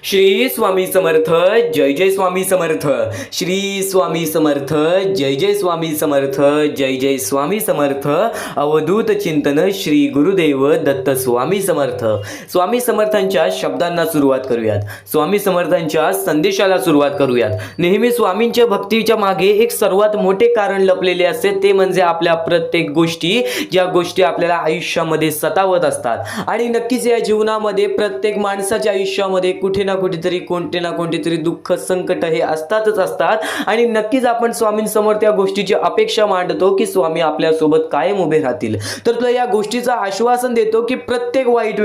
श्री स्वामी समर्थ, जय जय स्वामी समर्थ. श्री स्वामी समर्थ, जय जय स्वामी समर्थ, जय जय स्वामी समर्थ. अवधूत चिंतन श्री गुरुदेव दत्त स्वामी समर्थ. स्वामी समर्थांच्या शब्दांना सुरुवात करूयात. स्वामी समर्थांच्या संदेशाला सुरुवात करूयात. नेहमी स्वामींच्या भक्तीच्या मागे एक सर्वात मोठे कारण लपलेले असते, ते म्हणजे आपल्या प्रत्येक गोष्टी, ज्या गोष्टी आपल्याला आयुष्यामध्ये सतावत असतात. आणि नक्कीच या जीवनामध्ये प्रत्येक माणसाच्या आयुष्यामध्ये कुठे ना कुठेतरी कोणते ना कोणतेतरी दुःख, संकट हे असतातच असतात. आणि नक्कीच आपण स्वामींसमोर त्या गोष्टीची अपेक्षा मांडतो की स्वामी आपल्यासोबत कायम उभे राहतील. तर तुला या गोष्टीचं आश्वासन देतो की प्रत्येक वाईट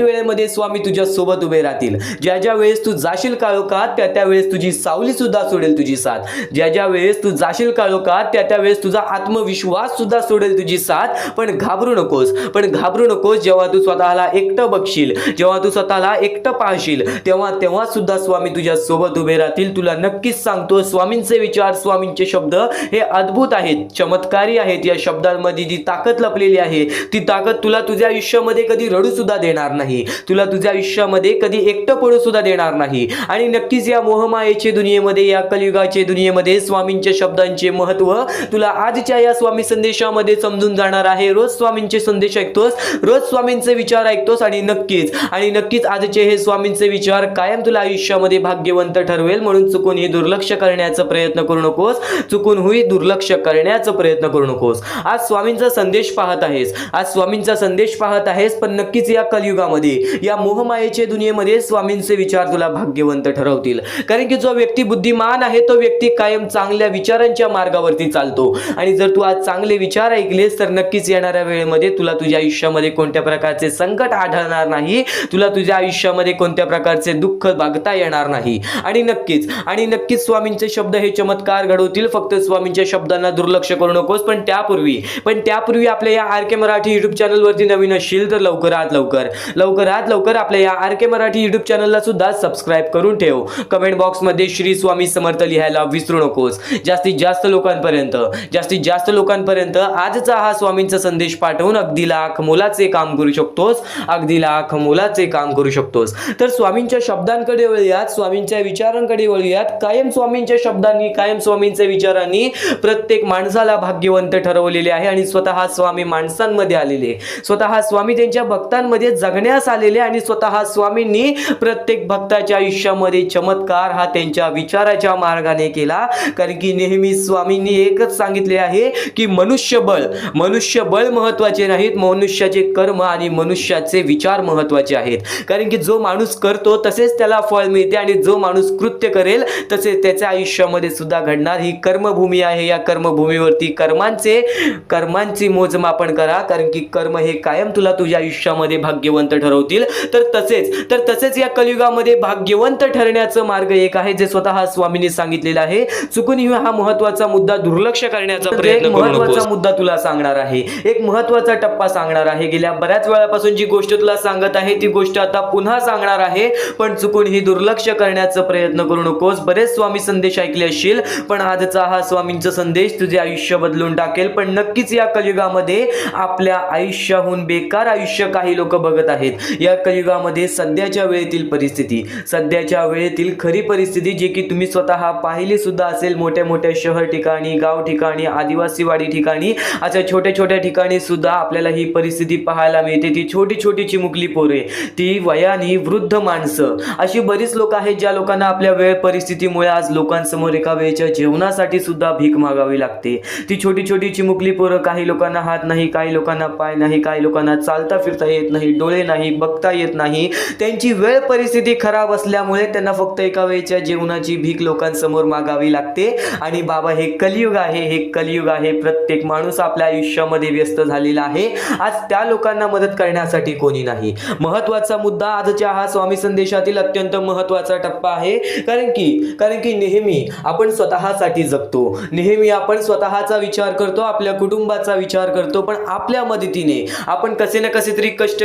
वेळेमध्ये स्वामी तुझ्या सोबत उभे राहतील. ज्या ज्या वेळेस तू जाशील काळोखात, त्या त्या वेळेस तुझी सावली सुद्धा सोडेल तुझी साथ. ज्या ज्या वेळेस तू जाशील काळोखात, त्या त्या वेळेस तुझा आत्मविश्वास सुद्धा सोडेल तुझी साथ. पण घाबरू नकोस. जेव्हा तू स्वतःला एकटं बघशील, जेव्हा तू स्वतःला एकटं पाहशील, तेव्हा सुद्धा स्वामी तुझ्या सोबत उभे राहतील. तुला नक्कीच सांगतो, स्वामींचे विचार, स्वामींचे शब्द हे अद्भुत आहेत, चमत्कारी आहेत. या शब्दांमध्ये जी ताकद लपलेली आहे, ती ताकद तुला तुझ्या आयुष्यामध्ये कधी रडू सुद्धा देणार नाही, तुला तुझ्या आयुष्यामध्ये कधी एकटं पडू सुद्धा देणार नाही. आणि नक्कीच या मोहमायेच्या दुनियेमध्ये, या कलियुगाच्या दुनियेमध्ये स्वामींच्या शब्दांचे महत्त्व तुला आजच्या या स्वामी संदेशामध्ये समजून जाणार आहे. रोज स्वामींचे संदेश ऐकतोस, रोज स्वामींचे विचार ऐकतोस, आणि नक्कीच आजचे हे स्वामींचे विचार कायम तुला आयुष्यामध्ये भाग्यवंत ठरवेल. म्हणून चुकूनही दुर्लक्ष करण्याचा प्रयत्न करू नकोस. आज स्वामींचा संदेश पाहत आहेस, पण नक्कीच या कलियुगामध्ये, या मोहमायेच्या दुनियेमध्ये स्वामींचे विचार तुला भाग्यवंत ठरवतील. कारण की जो व्यक्ती बुद्धिमान आहे, तो व्यक्ती कायम चांगल्या विचारांच्या मार्गावरती चालतो. आणि जर तू आज चांगले विचार ऐकलेस, तर नक्कीच येणाऱ्या वेळेमध्ये तुला तुझ्या आयुष्यामध्ये कोणत्या प्रकारचे संकट आढळणार नाही, तुला तुझ्या आयुष्यामध्ये कोणत्या प्रकारचे दुःख बघता येणार नाही. आणि नक्कीच स्वामींचे शब्द हे चमत्कार घडवतील. फक्त स्वामींच्या शब्दांना दुर्लक्ष करू नकोस. पण त्यापूर्वी आपल्या या आर के मराठी युट्यूब चॅनलवरती नवीन असशील तर लवकरात लवकर आपल्या या आर के मराठी युट्यूब चॅनलला सुद्धा सबस्क्राईब करून ठेव. कमेंट बॉक्समध्ये श्री स्वामी समर्थ लिहायला विसरू नकोस. जास्तीत जास्त लोकांपर्यंत आजचा हा स्वामींचा संदेश पाठवून अगदी लाख मोलाचे काम करू शकतोस. तर स्वामींच्या शब्दांकडे वळूयात, स्वामींच्या विचारांकडे वळूयात. कायम स्वामींच्या शब्दांनी, कायम स्वामींच्या विचारांनी प्रत्येक माणसाला भाग्यवंत ठरवलेले आहे. आणि स्वतः स्वामी माणसांमध्ये आलेले, स्वतः स्वामी त्यांच्या भक्तांमध्ये जगण्यास आलेले, आणि स्वतः स्वामींनी प्रत्येक भक्ताच्या आयुष्यामध्ये चमत्कार हा त्यांच्या विचाराच्या मार्गाने केला. कारण की नेहमी स्वामींनी एकच सांगितले आहे की मनुष्यबळ महत्वाचे नाहीत, मनुष्याचे कर्म आणि मनुष्याचे विचार महत्वाचे आहेत. कारण की जो माणूस करतो तसेच त्याला फळ मिळते, आणि जो माणूस कृत्य करेल तसेच त्याच्या आयुष्यामध्ये सुद्धा घडणार. ही कर्मभूमी आहे. या कर्मभूमीवरती कर्मांची मोजमापन करा. कारण की कर्म हे कायम तुला तुझ्या आयुष्यामध्ये भाग्यवंत ठरवतील. तर तसेच या कलियुगामध्ये भाग्यवंत ठरण्याचा मार्ग एक आहे, जे स्वतः स्वामींनी सांगितलेला आहे. चुकूनही हा महत्वाचा मुद्दा दुर्लक्ष करण्याचा प्रयत्न करू नकोस. महत्वाचा मुद्दा तुला सांगणार आहे, एक महत्वाचा टप्पा सांगणार आहे. गेल्या बऱ्याच वेळापासून जी गोष्ट तुला सांगत आहे, ती गोष्ट आता पुन्हा सांगणार आहे. पण चुकूनही दुर्लक्ष करण्याचा प्रयत्न करू नकोस. बरेच स्वामी संदेश ऐकले असशील, पण आजचा हा स्वामींचा संदेश तुझे आयुष्य बदलून टाकेल. पण नक्कीच या कलियुगामध्ये आपल्या आयुष्याहून बेकार आयुष्य काही लोक बघत आहेत. या कलियुगामध्ये सध्याच्या वेळेतील खरी परिस्थिती, जी की तुम्ही स्वतः पाहिली सुद्धा असेल, मोठ्या शहर ठिकाणी, गाव ठिकाणी, आदिवासीवाडी ठिकाणी, अशा छोट्या ठिकाणी सुद्धा आपल्याला ही परिस्थिती पाहायला मिळते. ती छोटी चिमुकली पोरे, ती वयाने वृद्ध माणसं, अशी बरीच लोक आहेत ज्या लोकांना आपल्या वेळ परिस्थितीमुळे आज लोकांसमोर एका वेळच्या जेवणासाठी सुद्धा भीक मागावी लागते. ती छोटी चिमुकली पोरं, काही लोकांना हात नाही, काही लोकांना पाय नाही, काही लोकांना चालता फिरता येत नाही, डोळे नाही, बघता येत नाही. त्यांची वेळ परिस्थिती खराब असल्यामुळे त्यांना फक्त एका वेळच्या जेवणाची भीक लोकांसमोर मागावी लागते. आणि बाबा, हे कलियुग आहे. प्रत्येक माणूस आपल्या आयुष्यामध्ये व्यस्त झालेला आहे. आज त्या लोकांना मदत करण्यासाठी कोणी नाही. महत्वाचा मुद्दा आजच्या हा स्वामी संदेशातील अत्यंत महत्वाचा टप्पा आहे. कारण की नेहमी आपण स्वतःसाठी जगतो, नेहमी आपण स्वतःचा विचार करतो, आपल्या कुटुंबाचा विचार करतो. पण आपल्या मदतीने आपण कसे ना कसे तरी कष्ट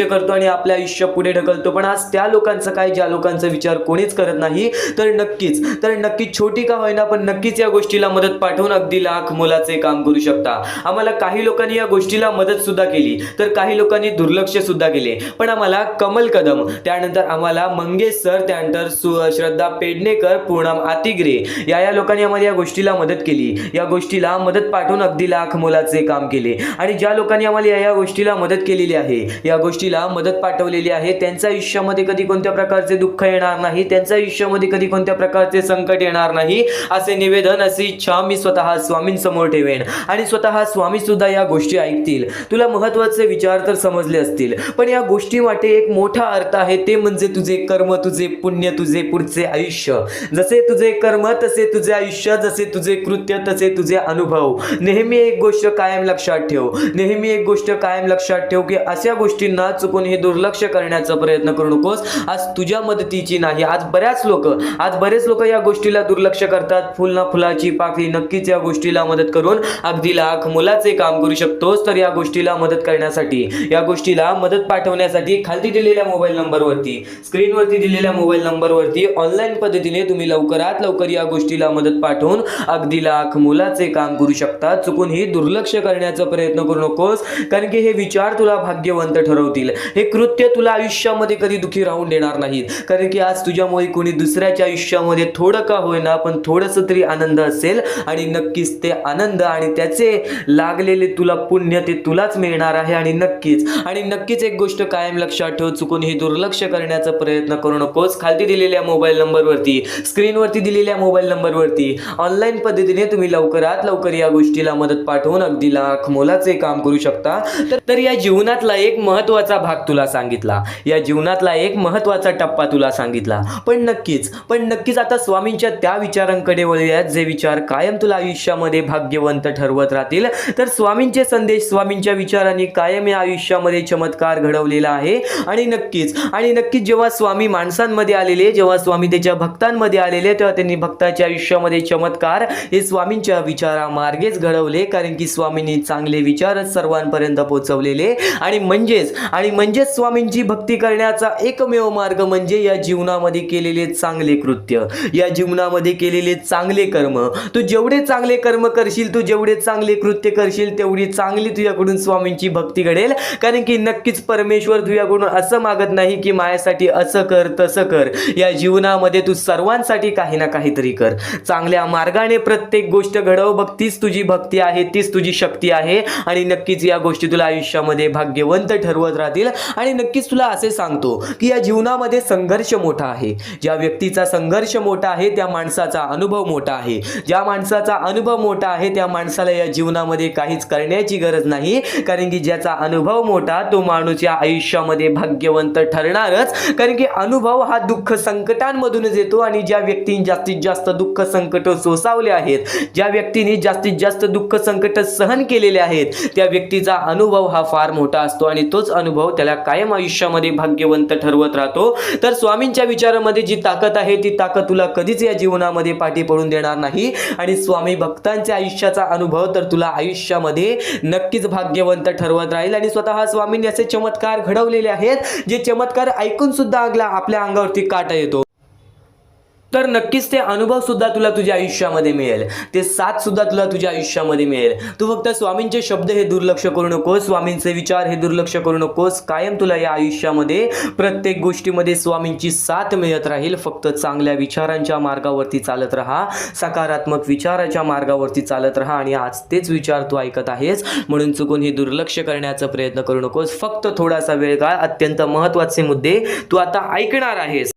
करतो आणि आपलं आयुष्य पुढे ढकलतो. पण आज त्या लोकांचं काय, ज्या लोकांचा विचार कोणीच करत नाही. तर नक्कीच छोटी का होईना, पण नक्कीच या गोष्टीला मदत पाठवून अगदी लाख मोलाचे काम करू शकता. आम्हाला काही लोकांनी या गोष्टीला मदत सुद्धा केली, तर काही लोकांनी दुर्लक्ष सुद्धा केले. पण आम्हाला कमल कदम, त्यानंतर आम्हाला मंगेश सर, त्यानंतर श्रद्धा पेडणेकर, पूनम आतिग्रे या लोकांनी आम्हाला या गोष्टीला मदत केली. या गोष्टीला मदत पाठवून अगदी लाख मोलाचे काम केले. आणि ज्या लोकांनी आम्हाला या गोष्टीला मदत केलेली आहे, या गोष्टीला मदत पाठवलेली आहे, त्यांच्या आयुष्यामध्ये कधी कोणत्या प्रकारचे दुःख येणार नाही, त्यांच्या आयुष्यामध्ये कधी कोणत्या प्रकारचे संकट येणार नाही, असे निवेदन, अशी इच्छा मी स्वतः स्वामींसमोर ठेवेन. आणि स्वतः स्वामी सुद्धा या गोष्टी ऐकतील. तुला महत्त्वाचे विचार तर समजले असतील, पण या गोष्टीमागे एक मोठा अर्थ आहे, ते म्हणजे तुझे कर्म, तुझे पुण्य, तुझे पुढचे आयुष्य. जसे तुझे कर्म तसे तुझे आयुष्य, जसे तुझे कृत्य तसे तुझे अनुभव. नेहमी एक गोष्ट कायम लक्षात ठेव, नेहमी एक गोष्ट कायम लक्षात ठेव की अशा गोष्टींना चुकून हे दुर्लक्ष करण्याचा प्रयत्न करू नकोस. आज तुझ्या मदतीची नाही. आज बरेच लोक या गोष्टीला दुर्लक्ष करतात. फुल ना फुलाची पाकळी. नक्कीच या गोष्टीला मदत करून अगदी लाख मोलाचे काम करू शकतोस. तर या गोष्टीला मदत करण्यासाठी, या गोष्टीला मदत पाठवण्यासाठी खाली दिलेल्या मोबाईल नंबरवरती, स्क्रीनवरती दिलेल्या मोबाईल नंबरवरती ऑनलाईन पद्धतीने तुम्ही लवकरात लवकर या गोष्टीला मदत पाठवून अगदी लाख मोलाचे काम करू शकता. चुकून ही दुर्लक्ष करण्याचा प्रयत्न करू नकोस, कारण की हे विचार तुला भाग्यवंत ठरवतील. हे कृत्य तुला आयुष्यामध्ये कधी दुखी राहून देणार नाहीत, कारण की आज तुझ्यामुळे कोणी दुसऱ्याच्या आयुष्यामध्ये थोडं का होईना पण थोडंसं तरी आनंद असेल. आणि नक्कीच ते आनंद आणि त्याचे लागलेले तुला पुण्य ते तुलाच मिळणार आहे. आणि नक्कीच एक गोष्ट कायम लक्षात ठेव, चुकून ही दुर्लक्ष करण्याचा प्रयत्न करू नकोस. खाली दिलेल्या मोबाईल नंबरवरती, स्क्रीनवरती दिलेल्या मोबाईल नंबरवरती ऑनलाईन पद्धतीने तुम्ही लवकरात लवकर या गोष्टीला मदत पाठवून अगदी लाख मोलाचे काम करू शकता. तर या जीवनातला एक महत्त्वाचा भाग तुला सांगितला, या जीवनातला एक महत्त्वाचा टप्पा तुला सांगितला. पण नक्कीच आता स्वामींच्या त्या विचारांकडे वळूयात, जे विचार कायम तुला आयुष्यामध्ये भाग्यवंत ठरवत राहतील. तर स्वामींचे संदेश, स्वामींच्या विचारांनी कायम या आयुष्यामध्ये चमत्कार घडवलेला आहे. आणि नक्कीच जेव्हा स्वामी माणसांमध्ये आलेले, जेव्हा स्वामी त्याच्या भक्तांमध्ये आलेले, तेव्हा त्यांनी भक्ताच्या आयुष्यामध्ये चमत्कार हे स्वामींच्या विचारामार्गेच घडवले. कारण की स्वामींनी चांगले विचारच सर्वांपर्यंत पोहोचवलेले. आणि म्हणजेच स्वामींची भक्ती करण्याचा एकमेव मार्ग म्हणजे या जीवनामध्ये केलेले चांगले कृत्य, या जीवनामध्ये केलेले चांगले कर्म. तू जेवढे चांगले कर्म करशील, तू जेवढे चांगले कृत्य करशील, तेवढी चांगली तुझ्याकडून स्वामींची भक्ती घडेल. कारण की नक्कीच परमेश्वर तुझ्याकडून असं मागत नाही की माझ्यासाठी असं कर तसं कर. या जीवनामध्ये तू सर्वांसाठी काही ना काहीतरी कर. चांगल्या मार्गाने प्रत्येक गोष्ट घडव. बघ, तीच तुझी भक्ती आहे, तीच तुझी शक्ती आहे. आणि नक्कीच या गोष्टी तुला आयुष्यामध्ये भाग्यवंत ठरवत राहतील. आणि नक्कीच तुला असे सांगतो की या जीवनामध्ये संघर्ष मोठा आहे. ज्या व्यक्तीचा संघर्ष मोठा आहे त्या माणसाचा अनुभव मोठा आहे. ज्या माणसाचा अनुभव मोठा आहे त्या माणसाला या जीवनामध्ये काहीच करण्याची गरज नाही. कारण की ज्याचा अनुभव मोठा तो माणूस या आयुष्यामध्ये भाग्यवंत ठरणारच. कारण की अनुभव हा दुःख संकटांमधूनच येतो. आणि ज्या व्यक्तींनी जास्तीत जास्त दुःख संकट सोसावले आहेत, ज्या व्यक्तींनी जास्तीत जास्त दुःख संकट सहन केलेले आहेत, त्या व्यक्तीचा अनुभव हा फार मोठा असतो. आणि तोच अनुभव त्याला कायम आयुष्यामध्ये भाग्यवंत ठरवत राहतो. तर स्वामींच्या विचारामध्ये जी ताकद आहे ती ताकद तुला कधीच या जीवनामध्ये पाठी पडून देणार नाही. आणि स्वामी भक्तांच्या आयुष्याचा अनुभव तर तुला आयुष्यामध्ये नक्कीच भाग्यवंत ठरवत राहील. आणि स्वतः स्वामींनी असे चमत्कार घडवलेले आहेत, जे चमत्कार ऐकून सुद्धा आपल्या अंगावरती काटा येतो. तर नक्कीच ते अनुभव सुद्धा तुला तुझ्या आयुष्यामध्ये मिळेल, ते साथ सुद्धा तुला तुझ्या आयुष्यामध्ये मिळेल. तू फक्त स्वामींचे शब्द हे दुर्लक्ष करू नकोस, स्वामींचे विचार हे दुर्लक्ष करू नकोस. कायम तुला या आयुष्यामध्ये प्रत्येक गोष्टीमध्ये स्वामींची साथ मिळत राहील. फक्त चांगल्या विचारांच्या मार्गावरती चालत राहा, सकारात्मक विचाराच्या मार्गावरती चालत राहा. आणि आज तेच विचार तू ऐकत आहेस, म्हणून चुकून हे दुर्लक्ष करण्याचा प्रयत्न करू नकोस. फक्त थोडासा वेळ काढ, अत्यंत महत्त्वाचे मुद्दे तू आता ऐकणार आहेस.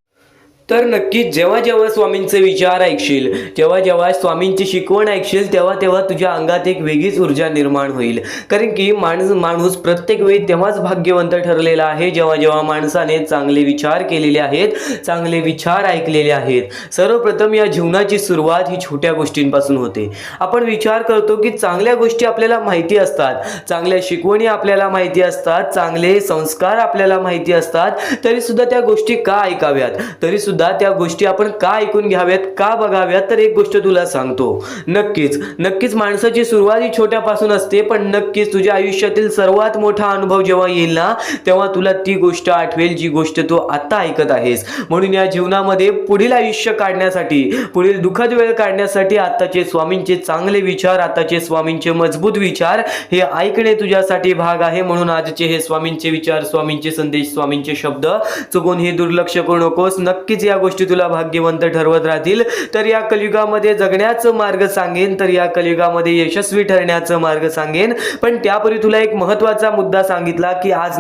तर नक्कीच जेव्हा जेव्हा स्वामींचे विचार ऐकशील, जेव्हा जेव्हा स्वामींची शिकवण ऐकशील, तेव्हा तेव्हा तुझ्या अंगात एक वेगळीच ऊर्जा निर्माण होईल. कारण की माणूस प्रत्येक वेळी तेव्हाच भाग्यवंत ठरलेला आहे जेव्हा जेव्हा माणसाने चांगले विचार केलेले आहेत, चांगले विचार ऐकलेले आहेत. सर्वप्रथम या जीवनाची सुरुवात ही छोट्या गोष्टींपासून होते. आपण विचार करतो की चांगल्या गोष्टी आपल्याला माहिती असतात, चांगल्या शिकवणी आपल्याला माहिती असतात, चांगले संस्कार आपल्याला माहिती असतात, तरी सुद्धा त्या गोष्टी का ऐकाव्यात, तरी सुद्धा त्या गोष्टी आपण का ऐकून घ्याव्यात, का बघाव्यात, तर एक गोष्ट तुला सांगतो. नक्कीच माणसाची सुरुवात ही छोट्यापासून असते, पण नक्कीच तुझ्या आयुष्यातील सर्वात मोठा अनुभव जेव्हा येईल ना, तेव्हा तुला ती गोष्ट आठवेल जी गोष्ट तू आता ऐकत आहेस. म्हणून या जीवनामध्ये पुढील आयुष्य काढण्यासाठी, पुढील दुःखद वेळ काढण्यासाठी आताचे स्वामींचे चांगले विचार, आताचे स्वामींचे मजबूत विचार हे ऐकणे तुझ्यासाठी भाग आहे. म्हणून आजचे हे स्वामींचे विचार, स्वामींचे संदेश, स्वामींचे शब्द चुकून हे दुर्लक्ष करू नकोस. नक्कीच या गोष्टी तुला भाग्यवंत ठरवत राहतील. तर या कलियुगामध्ये जगण्याचा मार्ग सांगेन, तर या कलियुगामध्ये यशस्वी ठरण्याचा मार्ग सांगेन. पण त्यापूर्वी तुला एक महत्त्वाचा मुद्दा सांगितला की आज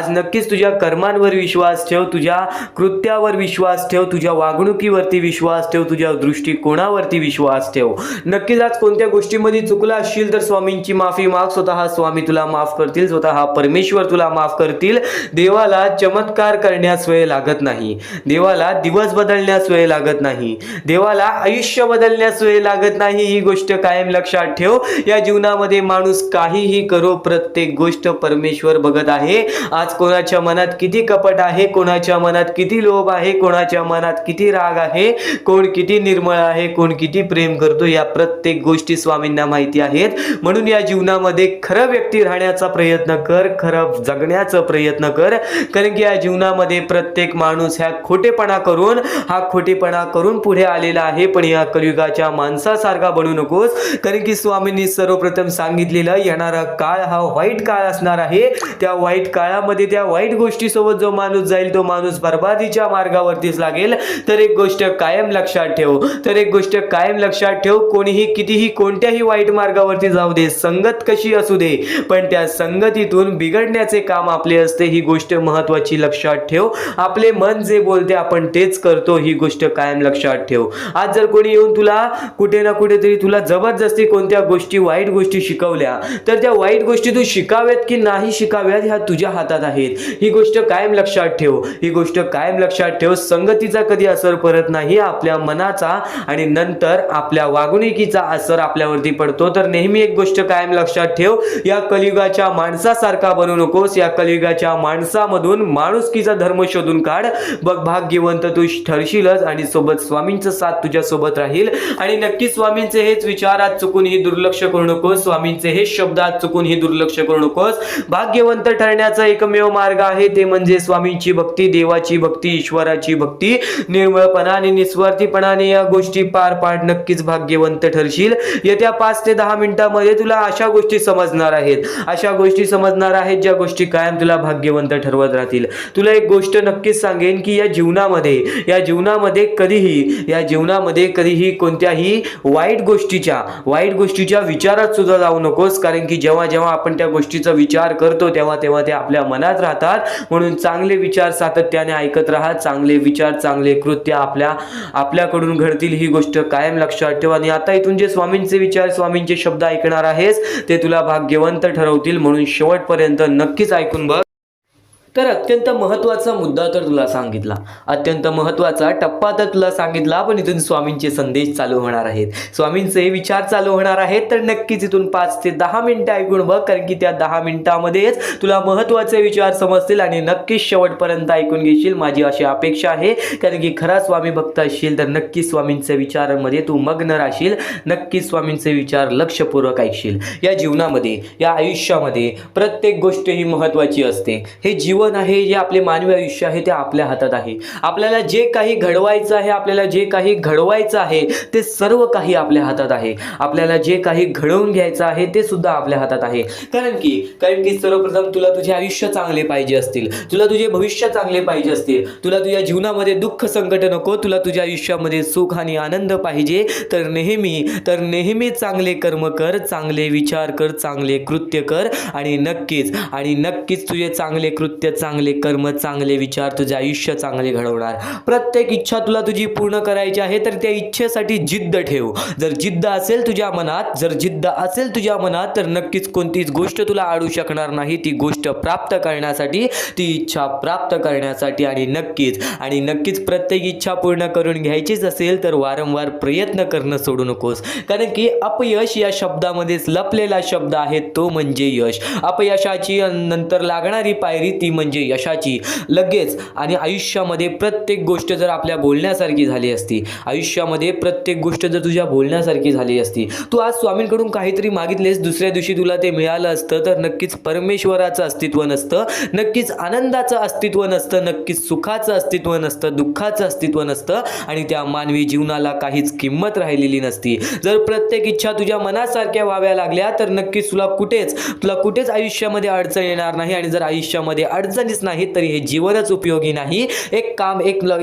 नक्कीच तुझ्या कर्मांवर विश्वास ठेव, तुझ्या कृत्यावर विश्वास ठेव, तुझ्या वागणुकीवरती विश्वास ठेव, तुझ्या दृष्टिकोनावरती विश्वास ठेव. नक्कीच आज कोणत्या गोष्टीमध्ये चुकला असशील तर स्वामींची माफी माग. स्वतः स्वामी तुला माफ करतील, स्वतः परमेश्वर तुला माफ करतील. देवाला चमत्कार करण्यास वेळ लागत नाही, देवाला दिवस बदलण्यास वेळ लागत नाही, देवाला आयुष्य बदलण्यास वेळ लागत नाही. ही गोष्ट कायम लक्षात ठेव. या जीवनामध्ये माणूस काहीही करो, प्रत्येक गोष्ट परमेश्वर बघत आहे. आज कोणाच्या मनात किती कपट आहे, कोणाच्या मनात किती लोभ आहे, कोणाच्या मनात किती राग आहे, कोण किती निर्मळ आहे, कोण किती प्रेम करतो, या प्रत्येक गोष्टी स्वामींना माहिती आहेत. म्हणून या जीवनामध्ये खरं व्यक्ती राहण्याचा प्रयत्न कर, खरं जगण्याचा प्रयत्न कर. कारण की या जीवनामध्ये प्रत्येक माणूस हा खोटेपणा करून पुढे आलेला आहे. पण या कलियुगाच्या माणसासारखा बनू नकोस. कारण की स्वामींनी सर्वप्रथम सांगितलेलं येणारा काळ हा वाईट काळ असणार आहे. त्या वाईट काळामध्ये त्या वाईट गोष्टीसोबत जो माणूस जाईल तो माणूस बर्बादीच्या मार्गावरतीच लागेल. तर एक गोष्ट कायम लक्षात ठेव, कोणीही कितीही कोणत्याही वाईट मार्गावरती जाऊ दे, संगत कशी असू दे, पण त्या संगतीतून बिघडण्याचे काम आपले असते. ही गोष्ट महत्त्वाची लक्षात ठेव. आपले मन जे बोलते आपण तेच करतो, ही गोष्ट कायम लक्षात ठेव. आज जर कोणी येऊन तुला कुठे ना कुठेतरी तुला जबरदस्ती कोणत्या गोष्टी, वाईट गोष्टी शिकवल्या, तर त्या वाईट गोष्टी तू शिकाव्यात की नाही शिकाव्यात ह्या तुझ्या हातात आहेत. ही गोष्ट कायम लक्षात ठेव. संगतीचा कधी असर पडत नाही, आपल्या मनाचा आणि नंतर आपल्या वागणुकीचा असर आपल्यावरती पडतो. तर नेहमी एक गोष्ट कायम लक्षात ठेव, या कलियुगाच्या माणसासारखा बनू नकोस. या कलियुगाच्या माणसामधून माणुसकीचा धर्म शोधून काढ. बघ भाग्यवंत तू ठरशीलच आणि सोबत स्वामींचा साथ तुझ्या सोबत राहील. आणि नक्की स्वामींचे हेच विचार आज चुकूनही दुर्लक्ष करू नकोस, स्वामींचे हेच शब्द आज चुकूनही दुर्लक्ष करू नकोस. भाग्यवंत ठरण्याचा एकमेव मार्ग आहे ते म्हणजे स्वामींची भक्ती, देवाची भक्ती, ईश्वराची भक्ती. निर्मळपणाने, निस्वार्थीपणाने या गोष्टी पार पाड. नक्कीच भाग्यवंत ठरशील. येत्या 5 ते 10 मिनिटांमध्ये तुला अशा गोष्टी समजणार आहेत ज्या गोष्टी कायम तुला भाग्यवंत ठरवत राहतील. तुला एक गोष्ट नक्कीच सांगेन की या जीवनामध्ये कधीही कोणत्याही वाईट गोष्टीच्या विचारात सुद्धा जाऊ नकोस. कारण की जेव्हा आपण त्या गोष्टीचा विचार करतो तेव्हा ते आपल्या मनात राहतात. म्हणून चांगले विचार सातत्याने ऐकत राहा. चांगले विचार, चांगले कृत्य आपल्याकडून घडतील. ही गोष्ट कायम लक्षात ठेव. आणि आता इथून जे स्वामींचे विचार, स्वामींचे शब्द ऐकणार आहेस ते तुला भाग्यवंत ठरवतील. म्हणून शेवटपर्यंत नक्कीच ऐकून बघ. तर अत्यंत महत्त्वाचा मुद्दा तर तुला सांगितला, अत्यंत महत्त्वाचा टप्पा तर तुला सांगितला. पण इथून स्वामींचे संदेश चालू होणार आहेत, स्वामींचे विचार चालू होणार आहेत. तर नक्कीच इथून 5 ते 10 मिनिटं ऐकून बघ. कारण की त्या 10 मिनिटांमध्येच तुला महत्त्वाचे विचार समजतील आणि नक्कीच शेवटपर्यंत ऐकून घेशील, माझी अशी अपेक्षा आहे. कारण की खरा स्वामी भक्त असशील तर नक्कीच स्वामींचे विचारांमध्ये तू मग्न राहशील. नक्कीच स्वामींचे विचार लक्षपूर्वक ऐकशील. या जीवनामध्ये, या आयुष्यामध्ये प्रत्येक गोष्ट ही महत्त्वाची असते. हे जीवन आहे, जे आपले मानवी आयुष्य आहे ते आपल्या हातात आहे. आपल्याला जे काही घडवायचं आहे ते सर्व काही आपल्या हातात आहे. आपल्याला जे काही घडवून घ्यायचं आहे ते सुद्धा आपल्या हातात आहे. कारण की सर्वप्रथम तुला तुझे आयुष्य चांगले पाहिजे असतील, तुला तुझे भविष्य चांगले पाहिजे असतील, तुला तुझ्या जीवनामध्ये दुःख संकट नको, तुला तुझ्या आयुष्यामध्ये सुख आणि आनंद पाहिजे, तर नेहमी चांगले कर्म कर, चांगले विचार कर, चांगले कृत्य कर. आणि नक्कीच तुझे चांगले कृत्य, चांगले कर्म, चांगले विचार तुझे आयुष्य चांगले घडवणार. प्रत्येक इच्छा तुला तुझी पूर्ण करायची आहे तर त्या इच्छेसाठी जिद्द ठेव. जर जिद्द असेल तुझ्या मनात तर नक्कीच कोणतीच गोष्ट तुला अडू शकणार नाही. ती गोष्ट प्राप्त करण्यासाठी, ती इच्छा प्राप्त करण्यासाठी. आणि नक्कीच प्रत्येक इच्छा पूर्ण करून घ्यायचीच असेल तर वारंवार प्रयत्न करणं सोडू नकोस. कारण की अपयश या शब्दामध्येच लपलेला शब्द आहे, तो म्हणजे यश. अपयशाची नंतर लागणारी पायरी ती म्हणजे यशाची लगेच. आणि आयुष्यामध्ये प्रत्येक गोष्ट जर आपल्या बोलण्यासारखी झाली असती, आयुष्यामध्ये प्रत्येक गोष्ट जर तुझ्या बोलण्यासारखी झाली असती, तू आज स्वामींकडून काहीतरी मागितलेस, दुसऱ्या दिवशी तुला ते मिळालं असतं, तर नक्कीच परमेश्वराचं अस्तित्व नसतं, नक्कीच आनंदाचं अस्तित्व नसतं, नक्कीच सुखाचं अस्तित्व नसतं, दुःखाचं अस्तित्व नसतं आणि त्या मानवी जीवनाला काहीच किंमत राहिलेली नसती. जर प्रत्येक इच्छा तुझ्या मनासारख्या व्हाव्या लागल्या तर नक्कीच तुला कुठेच आयुष्यामध्ये अडचण येणार नाही. आणि जर आयुष्यामध्ये अडचणीच नाही तरी हे जीवनच उपयोगी नाही. एक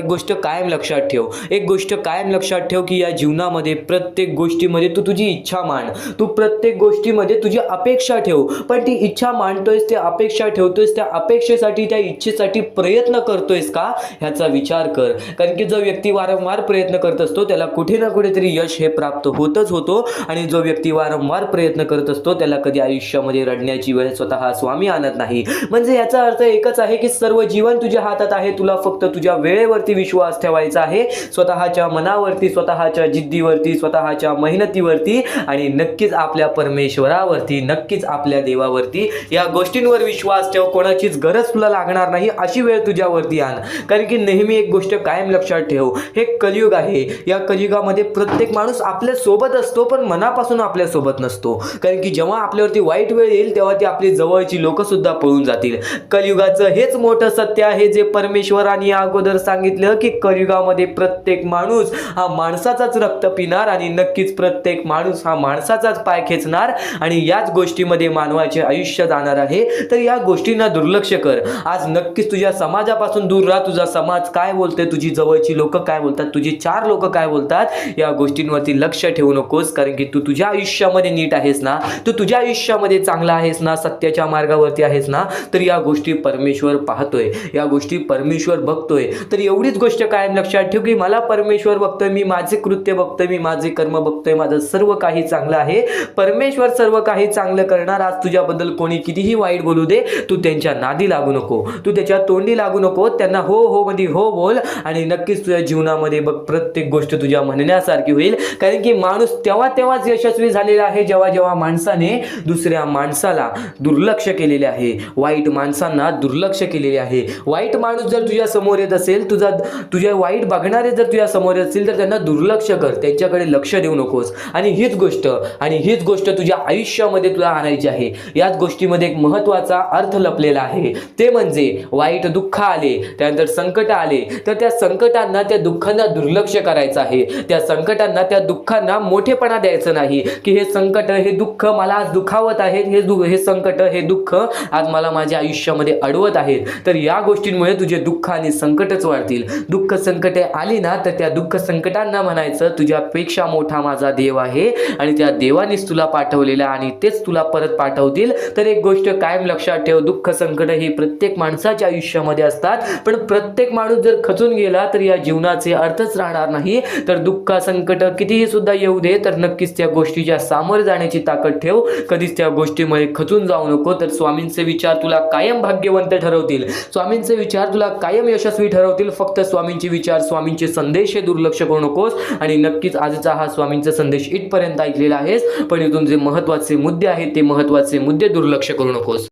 गोष्ट कायम लक्षात ठेव, एक गोष्ट कायम लक्षात ठेव की या जीवनामध्ये प्रत्येक गोष्टीमध्ये तू तुझी इच्छा मांड, तू प्रत्येक गोष्टीमध्ये तुझी अपेक्षा ठेव. पण ती इच्छा मांडतोयस, ते अपेक्षा ठेवतोयस, त्या अपेक्षेसाठी त्या इच्छेसाठी प्रयत्न करतोयस का ह्याचा विचार कर. कारण की जो व्यक्ती वारंवार प्रयत्न करत असतो त्याला कुठे ना कुठेतरी यश हे प्राप्त होतच होतो. आणि जो व्यक्ती वारंवार प्रयत्न करत असतो त्याला कधी आयुष्यामध्ये रडण्याची वेळ स्वतः स्वामी आणत नाही. म्हणजे याचा अर्थ एकच आहे की सर्व जीवन तुझ्या हातात आहे, तुला फक्त तुझ्या वेळेवरती विश्वास ठेवायचा आहे, स्वतःच्या मनावरती, स्वतःच्या जिद्दीवरती, स्वतःच्या मेहनतीवरती आणि नक्कीच आपल्या परमेश्वरावरती, नक्कीच आपल्या देवावरती. या गोष्टींवर विश्वास ठेव. कोणाचीच गरज तुला लागणार नाही अशी वेळ तुझ्यावरती आण. कारण की नेहमी एक गोष्ट कायम लक्षात ठेव, हे कलियुग आहे. या कलियुगामध्ये प्रत्येक माणूस आपल्या सोबत असतो पण मनापासून आपल्या सोबत नसतो. कारण की जेव्हा आपल्यावरती वाईट वेळ येईल तेव्हा ती आपली जवळची लोक सुद्धा पळून जातील. कलियुगाचं हेच मोठं सत्य आहे जे परमेश्वराने अगोदर सांगितलं की कलियुगामध्ये प्रत्येक माणूस हा माणसाचाच रक्त पिणार आणि नक्कीच प्रत्येक माणूस हा माणसाचाच पाय खेचणार आणि याच गोष्टीमध्ये मानवाचे आयुष्य जाणार आहे. तर या गोष्टींना दुर्लक्ष कर. आज नक्कीच तुझ्या समाजापासून दूर राहा. तुझा समाज काय बोलते, तुझी जवळची लोक काय बोलतात, तुझी चार लोक काय बोलतात, या गोष्टींवरती लक्ष ठेवू नकोस. कारण की तू तुझ्या आयुष्यामध्ये नीट आहेस ना, तू तुझ्या आयुष्यामध्ये चांगला आहेस ना, सत्याच्या मार्गावरती आहेस ना, तर या गोष्टी परमेश्वर पाहतोय, या गोष्टी परमेश्वर बघतोय. तर एवढीच गोष्ट कायम लक्षात ठेव की मला परमेश्वर बघतोय, मी माझे कृत्य बघतोय, मी माझे कर्म बघतोय, माझं सर्व काही चांगलं आहे. परमेश्वर सर्व काही चांगलं करणार. आज तुझ्याबद्दल कोणी कितीही वाईट बोलू दे, तू त्यांच्या नादी लागू नको, तू त्याच्या तोंडी लागू नको. त्यांना हो हो मध्ये हो बोल आणि नक्कीच तुझ्या जीवनामध्ये बघ प्रत्येक गोष्ट तुझ्या म्हणण्यासारखी होईल. कारण की माणूस तेव्हाच यशस्वी झालेला आहे जेव्हा माणसाने दुसऱ्या माणसाला दुर्लक्ष केलेले आहे, वाईट माणसांना दुर्लक्ष केलेले आहे. वाईट माणूस जर तुझ्या समोर येत असेल, तुझ्या वाईट बघणारे जर तुझ्या समोर येत असतील तर त्यांना दुर्लक्ष कर, त्यांच्याकडे लक्ष देऊ नकोस. आणि हीच गोष्ट तुझ्या आयुष्यामध्ये तुला आणायची आहे. याच गोष्टीमध्ये एक महत्त्वाचा अर्थ लपलेला आहे, ते म्हणजे वाईट दुःख आले, त्यानंतर संकट आले तर त्या संकटांना, त्या दुःखांना दुर्लक्ष करायचं आहे. त्या संकटांना, त्या दुःखांना मोठेपणा द्यायचं नाही की हे संकट, हे दुःख मला आज दुखावत आहेत, हे संकट, हे दुःख आज मला माझ्या आयुष्यामध्ये अडवत आहेत. तर या गोष्टींमुळे तुझे दुःख आणि संकटच वाढतील. दुःख संकटे आली ना तर त्या दुःख संकटांना म्हणायचं तुझ्यापेक्षा मोठा माझा देव आहे आणि त्या देवानेच तुला पाठवलेला आणि तेच तुला परत पाठवतील. तर एक गोष्ट कायम लक्षात ठेव, दुःख संकट ही प्रत्येक माणसाच्या आयुष्यामध्ये असतात. पण प्रत्येक माणूस जर खचून गेला तर या जीवनाचे अर्थच राहणार नाही. तर दुःख संकट कितीही सुद्धा येऊ दे तर नक्कीच त्या गोष्टीच्या सामोरे जाण्याची ताकद ठेव. कधीच त्या गोष्टीमुळे खचून जाऊ नको. तर स्वामींचे विचार तुला कायम भाग्यवंत ठरवतील, स्वामींचे विचार तुला कायम यशस्वी ठरवतील. फक्त स्वामींचे विचार, स्वामींचे संदेश हे दुर्लक्ष करू नकोस. आणि नक्कीच आजचा हा स्वामींचा संदेश इथपर्यंत ऐकलेला आहेस, पण इथून जे महत्त्वाचे मुद्दे आहेत ते महत्त्वाचे मुद्दे दुर्लक्ष करू नकोस.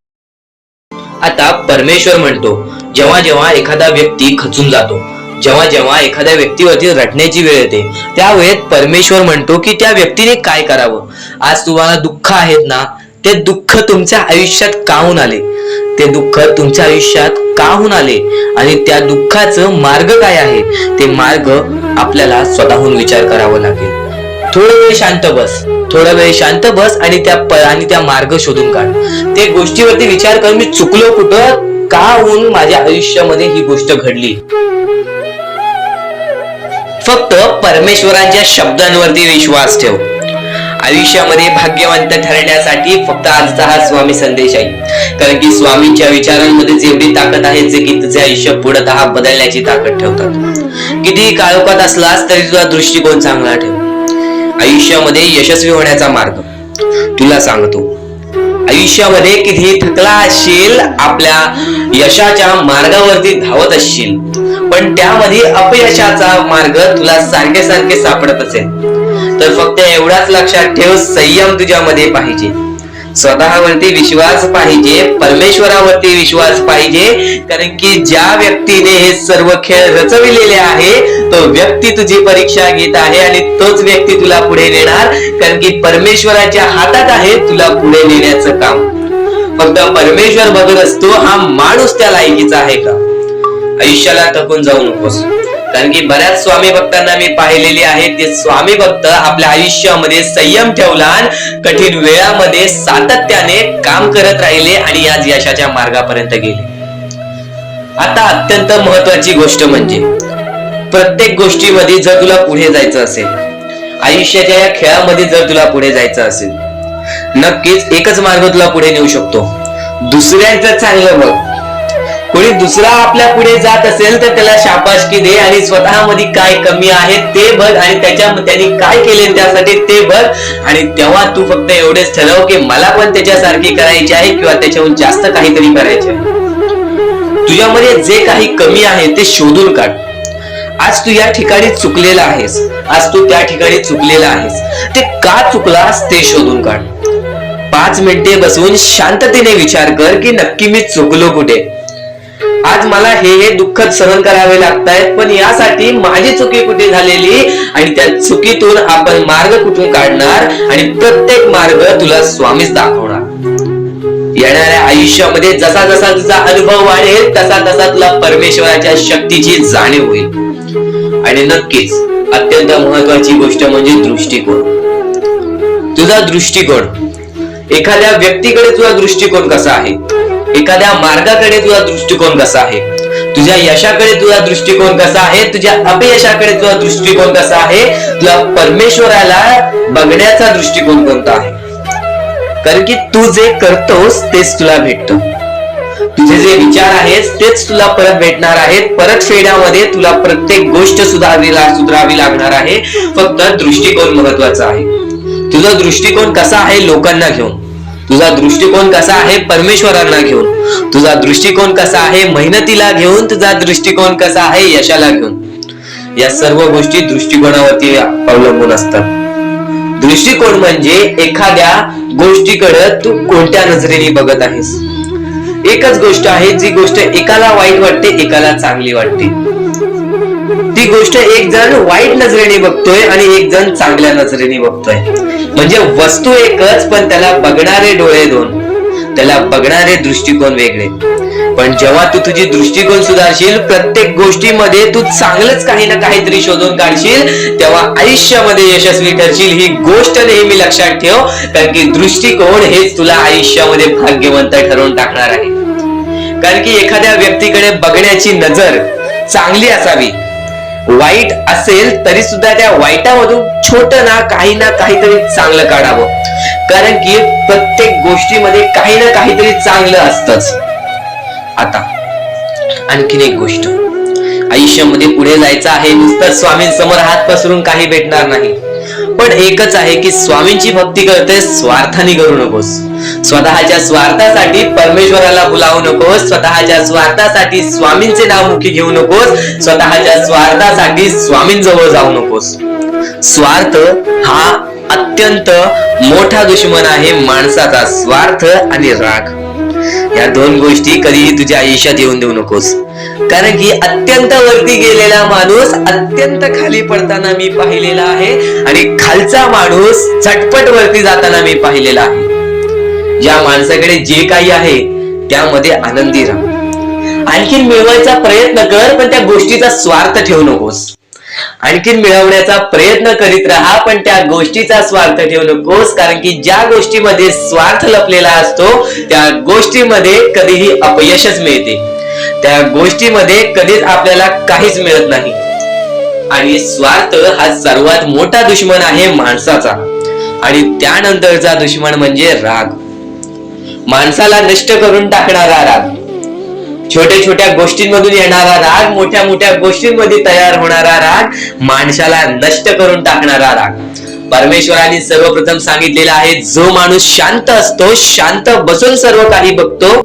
आता परमेश्वर म्हणतो, जेव्हा एखादा व्यक्ती खचून जातो, जेव्हा एखाद्या व्यक्तीवरती रटण्याची वेळ येते, त्यावेळेत परमेश्वर म्हणतो की त्या व्यक्तीने काय करावं. आज तुम्हाला दुःख आहेत ना, ते दुःख तुमच्या आयुष्यात काहून आले, ते दुःख तुमच्या आयुष्यात काहून आले आणि त्या दुःखाचं मार्ग काय आहे, ते मार्ग आपल्याला स्वतःहून विचार करावा लागेल. थोडा वेळ शांत बस आणि त्या मार्ग शोधून काढ. ते गोष्टीवरती विचार कर, मी चुकलो कुठं, का होऊन माझ्या आयुष्यामध्ये ही गोष्ट घडली. फक्त परमेश्वरांच्या शब्दांवरती विश्वास ठेव. आयुष्यामध्ये भाग्यवंत ठरण्यासाठी फक्त आजचा हा स्वामी संदेश आहे. कारण की स्वामींच्या विचारांमध्ये जेवढी ताकद आहे जे की तुझे आयुष्य पूर्णतः बदलण्याची ताकद ठेवतात. किती काळोखात असलास तरी तुझा दृष्टिकोन चांगला ठेव. आयुष्यामध्ये यशस्वी होण्याचा मार्ग तुला सांगतो. आयुष्यामध्ये किती थकला असशील, आपल्या यशाच्या मार्गावरती धावत असशील, पण त्यामध्ये अपयशाचा मार्ग तुला सारखे सापडत असेल, तर फक्त एवढाच लक्षात ठेव, संयम तुझ्यामध्ये पाहिजे. स्वतःवरती विश्वास पाहिजे, परमेश्वरावरती विश्वास पाहिजे. कारण की ज्या व्यक्तीने हे सर्व खेळ रचविलेले आहे तो व्यक्ती तुझी परीक्षा घेत आहे आणि तोच व्यक्ती तुला पुढे नेणार. कारण की परमेश्वराच्या हातात आहे तुला पुढे नेण्याचं काम. फक्त परमेश्वर बघत असतो हा माणूस त्या लायकीचा आहे का. आयुष्याला थकून जाऊ नकोस. कारण की बऱ्याच स्वामी भक्तांना मी पाहिलेली आहे, ते स्वामी भक्त आपल्या आयुष्यामध्ये संयम ठेवला, कठीण वेळामध्ये सातत्याने काम करत राहिले आणि आज यशाच्या मार्गापर्यंत गेले. आता अत्यंत महत्वाची गोष्ट म्हणजे प्रत्येक गोष्टीमध्ये जर तुला पुढे जायचं असेल, आयुष्याच्या या खेळामध्ये जर तुला पुढे जायचं असेल, नक्कीच एकच मार्ग तुला पुढे नेऊ शकतो. दुसऱ्यांचं चांगलं बघ. कोणी दुसरा आपल्या पुढे जात असेल तर त्याला शाबासकी दे आणि स्वतःमध्ये काय कमी आहे ते बघ आणि त्यांनी काय केले त्यासाठी ते बघ. आणि तेव्हा तू फक्त एवढेच ठरव की मला पण त्याच्यासारखी करायची आहे किंवा त्याच्याहून जास्त काहीतरी करायचे आहे. तुझ्यामध्ये जे काही कमी आहे ते शोधून काढ. आज तू या ठिकाणी चुकलेला आहेस, आज तू त्या ठिकाणी चुकलेला आहेस, ते का चुकलास ते शोधून काढ. 5 मिनिटे बसून शांततेने विचार कर की नक्की मी चुकलो कुठे. आज मला हे दुःख सहन करावे लागतायत, पण यासाठी माझी चुकी कुठे झालेली आणि त्या चुकीतून आपण मार्ग कुठून काढणार आणि प्रत्येक मार्ग तुला स्वामीच दाखवणार. येणाऱ्या आयुष्यामध्ये जसा जसा तुझा अनुभव वाढेल तसा तसा तुला परमेश्वराच्या शक्तीची जाणीव होईल. आणि नक्कीच अत्यंत महत्वाची गोष्ट म्हणजे दृष्टिकोन. तुझा दृष्टिकोन, एखाद्या व्यक्तीकडे तुझा दृष्टिकोन कसा आहे, एखाद्या मार्गाकडे तुझा दृष्टिकोन कसा आहे, तुझ्या यशाकडे तुझा दृष्टिकोन कसा आहे, तुझ्या अपयशाकडे तुझा दृष्टिकोन कसा आहे, तुला परमेश्वराला बघण्याचा दृष्टिकोन कोणता आहे. कारण की तू जे करतोस तेच तुला भेटतं. तुझे जे विचार आहेत तेच तुला परत भेटणार आहेत. परत फेड्यामध्ये तुला प्रत्येक गोष्ट सुधारावी लागणार आहे. फक्त दृष्टिकोन महत्वाचा आहे. तुझा दृष्टिकोन कसा आहे लोकांना घेऊन, तुझा दृष्टिकोन कसा आहे परमेश्वरांना घेऊन, तुझा दृष्टिकोन कसा आहे मेहनतीला घेऊन, तुझा दृष्टिकोन कसा आहे यशाला घेऊन. या सर्व गोष्टी दृष्टिकोनावरती अवलंबून असतात. दृष्टिकोन म्हणजे एखाद्या गोष्टीकडे तू कोणत्या नजरेने बघत आहेस. एकच गोष्ट आहे, जी गोष्ट एकाला वाईट वाटते एकाला चांगली वाटते. ती गोष्ट एक जण वाईट नजरेने बघतोय आणि एक जण चांगल्या नजरेने बघतोय. म्हणजे वस्तू एकच पण त्याला बघणारे डोळे दोन, त्याला बघणारे दृष्टिकोन वेगळे. पण जेव्हा तू तुझी दृष्टिकोन सुधारशील, प्रत्येक गोष्टीमध्ये तू चांगलंच काही ना काहीतरी शोधून काढशील, तेव्हा आयुष्यामध्ये यशस्वी ठरशील. ही गोष्ट नेहमी लक्षात ठेव. कारण की दृष्टिकोन हेच तुला आयुष्यामध्ये भाग्यवंत ठरवून टाकणार आहे. कारण की एखाद्या व्यक्तीकडे बघण्याची नजर चांगली असावी. वाईट असेल तरी सुद्धा त्या वाईटामधून छोट ना काहीतरी चांगलं काढावं. कारण की प्रत्येक गोष्टीमध्ये काही ना काहीतरी चांगलं असतंच. आता आणखीन एक गोष्ट, आयुष्यामध्ये पुढे जायचं आहे, नुसतं स्वामींसमोर हात पसरून काही भेटणार नाही. पण एकच आहे की स्वामींची भक्ती करते स्वार्थाने करू नकोस. स्वतःच्या स्वार्थासाठी परमेश्वराला भुलावू नकोस. स्वतःच्या स्वार्थासाठी स्वामींचे नाव मुखी घेऊ नकोस. स्वतःच्या स्वार्थासाठी स्वामींजवळ जाऊ नकोस. स्वार्थ हा अत्यंत मोठा दुश्मन आहे माणसाचा. स्वार्थ आणि राग या दोन गोष्टी कधीही तुझ्या आयुष्यात येऊन देऊ नकोस. कारण की अत्यंत वरती गेलेला माणूस अत्यंत खाली पडताना मी पाहिलेला आहे आणि खालचा माणूस झटपट वरती जाताना मी पाहिलेला आहे. ज्या माणसाकडे जे काही आहे त्यामध्ये आनंदी राहा. आणखीन मिळवायचा प्रयत्न कर, पण त्या गोष्टीचा स्वार्थ ठेवू नकोस. आणखीन मिळवण्याचा प्रयत्न करीत राहा, पण त्या गोष्टीचा स्वार्थ ठेवू नकोस. कारण की ज्या गोष्टीमध्ये स्वार्थ लपलेला असतो त्या गोष्टीमध्ये कधीही अपयशच मिळते. त्या गोष्टीमध्ये कधीच आपल्याला काहीच मिळत नाही. आणि स्वार्थ हा सर्वात मोठा दुश्मन आहे माणसाचा. आणि त्यानंतरचा दुश्मन म्हणजे राग. माणसाला नष्ट करून टाकणारा राग, छोट्या छोट्या गोष्टींमधून येणारा राग, मोठ्या मोठ्या गोष्टींमध्ये तयार होणारा राग, माणसाला नष्ट करून टाकणारा राग. परमेश्वराने सर्वप्रथम सांगितलेला आहे, जो माणूस शांत असतो, शांत बसून सर्व काही बघतो,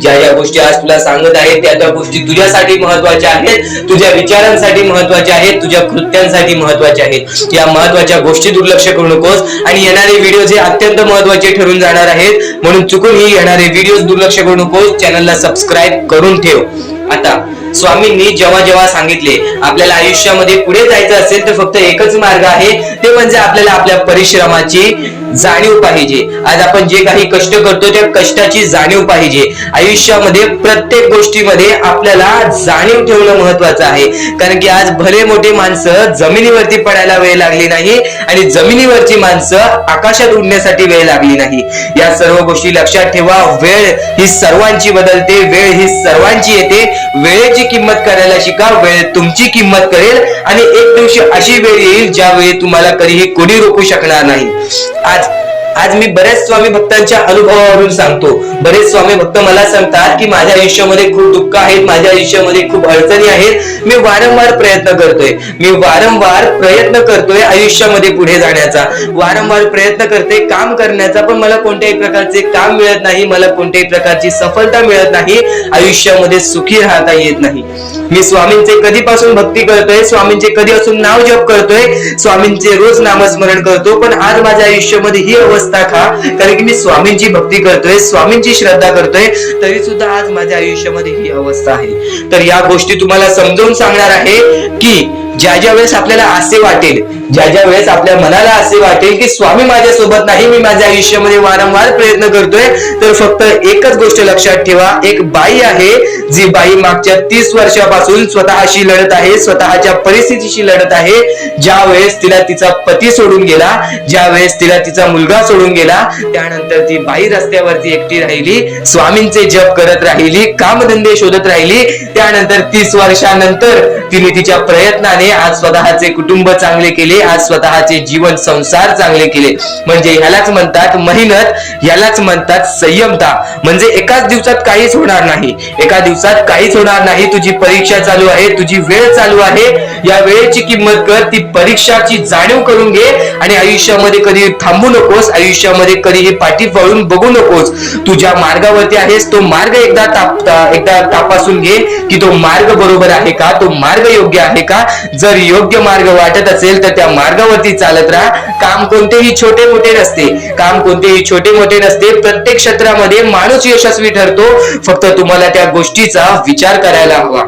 ज्या ज्या गोष्टी आज तुला सांगत आहेत त्या गोष्टी तुझ्यासाठी महत्वाच्या आहेत, तुझ्या विचारांसाठी महत्वाच्या आहेत, तुझ्या कृत्यांसाठी महत्वाच्या आहेत. या महत्वाच्या गोष्टी दुर्लक्ष करू नकोस आणि येणारे व्हिडिओ जे अत्यंत महत्वाचे ठरून जाणार आहेत, म्हणून चुकूनही येणारे व्हिडिओ दुर्लक्ष करू नकोस. चॅनलला सबस्क्राईब करून ठेव. आता स्वामींनी जेव्हा जेव्हा सांगितले आपल्याला आयुष्यामध्ये पुढे जायचं असेल तर फक्त एकच मार्ग आहे, ते म्हणजे आपल्याला आपल्या परिश्रमाची जाणीव पाहिजे. आज आपण जे काही कष्ट करतो त्या कष्टाची जाणीव पाहिजे. आयुष्यामध्ये प्रत्येक गोष्टीमध्ये आपल्याला जाणीव ठेवणं महत्वाचं आहे, कारण की आज भले मोठे माणसं जमिनीवरती पडायला वेळ लागली नाही आणि जमिनीवरची माणसं आकाशात उडण्यासाठी वेळ लागली नाही. या सर्व गोष्टी लक्षात ठेवा. वेळ ही सर्वांची बदलते, वेळ ही सर्वांची येते. वेळेची किंमत करायला शिका, वेळ तुमची किंमत करेल आणि एक दिवशी अशी वेळ येईल ज्यावेळी तुम्हाला कधीही कोणी रोखू शकणार नाही. आज मी बरेच स्वामी भक्तांच्या अनुभवावरून सांगतो. बरेच स्वामी भक्त मला सांगतात की माझ्या आयुष्यामध्ये खूप दुःख आहेत, माझ्या आयुष्यामध्ये खूप अडचणी आहेत, मी वारंवार प्रयत्न करतोय आयुष्यामध्ये पुढे जाण्याचा, वारंवार प्रयत्न करते काम करण्याचा, पण मला कोणत्याही प्रकारचे काम मिळत नाही, मला कोणत्याही प्रकारची सफलता मिळत नाही, आयुष्यामध्ये सुखी राहता येत नाही. मी स्वामींचे कधीपासून भक्ती करतोय, स्वामींचे कधी असून नाव जप करतोय, स्वामींचे रोज नामस्मरण करतो, पण आज माझ्या आयुष्यामध्ये ही अवस्था का? कारण की मी स्वामींची भक्ती करतोय, स्वामींची श्रद्धा करतोय, तरी सुद्धा आज माझ्या आयुष्यामध्ये ही अवस्था आहे. तर या गोष्टी तुम्हाला समजावून सांगणार आहे की ज्या वेळेस आपल्याला असे वाटेल, ज्या वेळेस आपल्या मनाला असे वाटेल की स्वामी माझ्या सोबत नाही, मी माझ्या आयुष्यामध्ये वारंवार प्रयत्न करतोय, तर फक्त एकच गोष्ट लक्षात ठेवा. एक बाई आहे, जी बाई मागच्या 30 वर्षापासून स्वतःशी लढत आहे, स्वतःच्या परिस्थितीशी लढत आहे. ज्या वेळेस तिला तिचा पती सोडून गेला, ज्या वेळेस तिला तिचा मुलगा सोडून गेला, त्यानंतर ती बाई रस्त्यावरती एकटी राहिली, स्वामींचे जप करत राहिली, कामधंदे शोधत राहिली. त्यानंतर 30 वर्षानंतर तिने तिच्या प्रयत्नाने आज स्वतःचे कुटुंब चांगले केले, आज स्वतःचे जीवन संसार चांगले केले. म्हणजे ह्यालाच म्हणतात मेहनत, ह्यालाच म्हणतात संयमता. म्हणजे एकाच दिवसात काहीच होणार नाही, एका दिवसात काहीच होणार नाही. तुझी परीक्षा चालू आहे, तुझी वेळ चालू आहे, या वेळेची किंमत कर, ती परीक्षाची जाणीव करून घे आणि आयुष्यामध्ये कधी थांबू नकोस, आयुष्यामध्ये कधीही पाठी वळून बघू नकोस. तू ज्या मार्गावरती आहेस तो मार्ग एकदा तपासून घे की तो मार्ग बरोबर आहे का, तो मार्ग योग्य आहे का. जर योग्य मार्ग वाटत असेल तर त्या मार्गावरती चालत राहा. काम कोणतेही छोटे मोठे नसते, काम कोणतेही छोटे मोठे नसते. प्रत्येक क्षेत्रामध्ये माणूस यशस्वी ठरतो, फक्त तुम्हाला त्या गोष्टीचा विचार करायला हवा.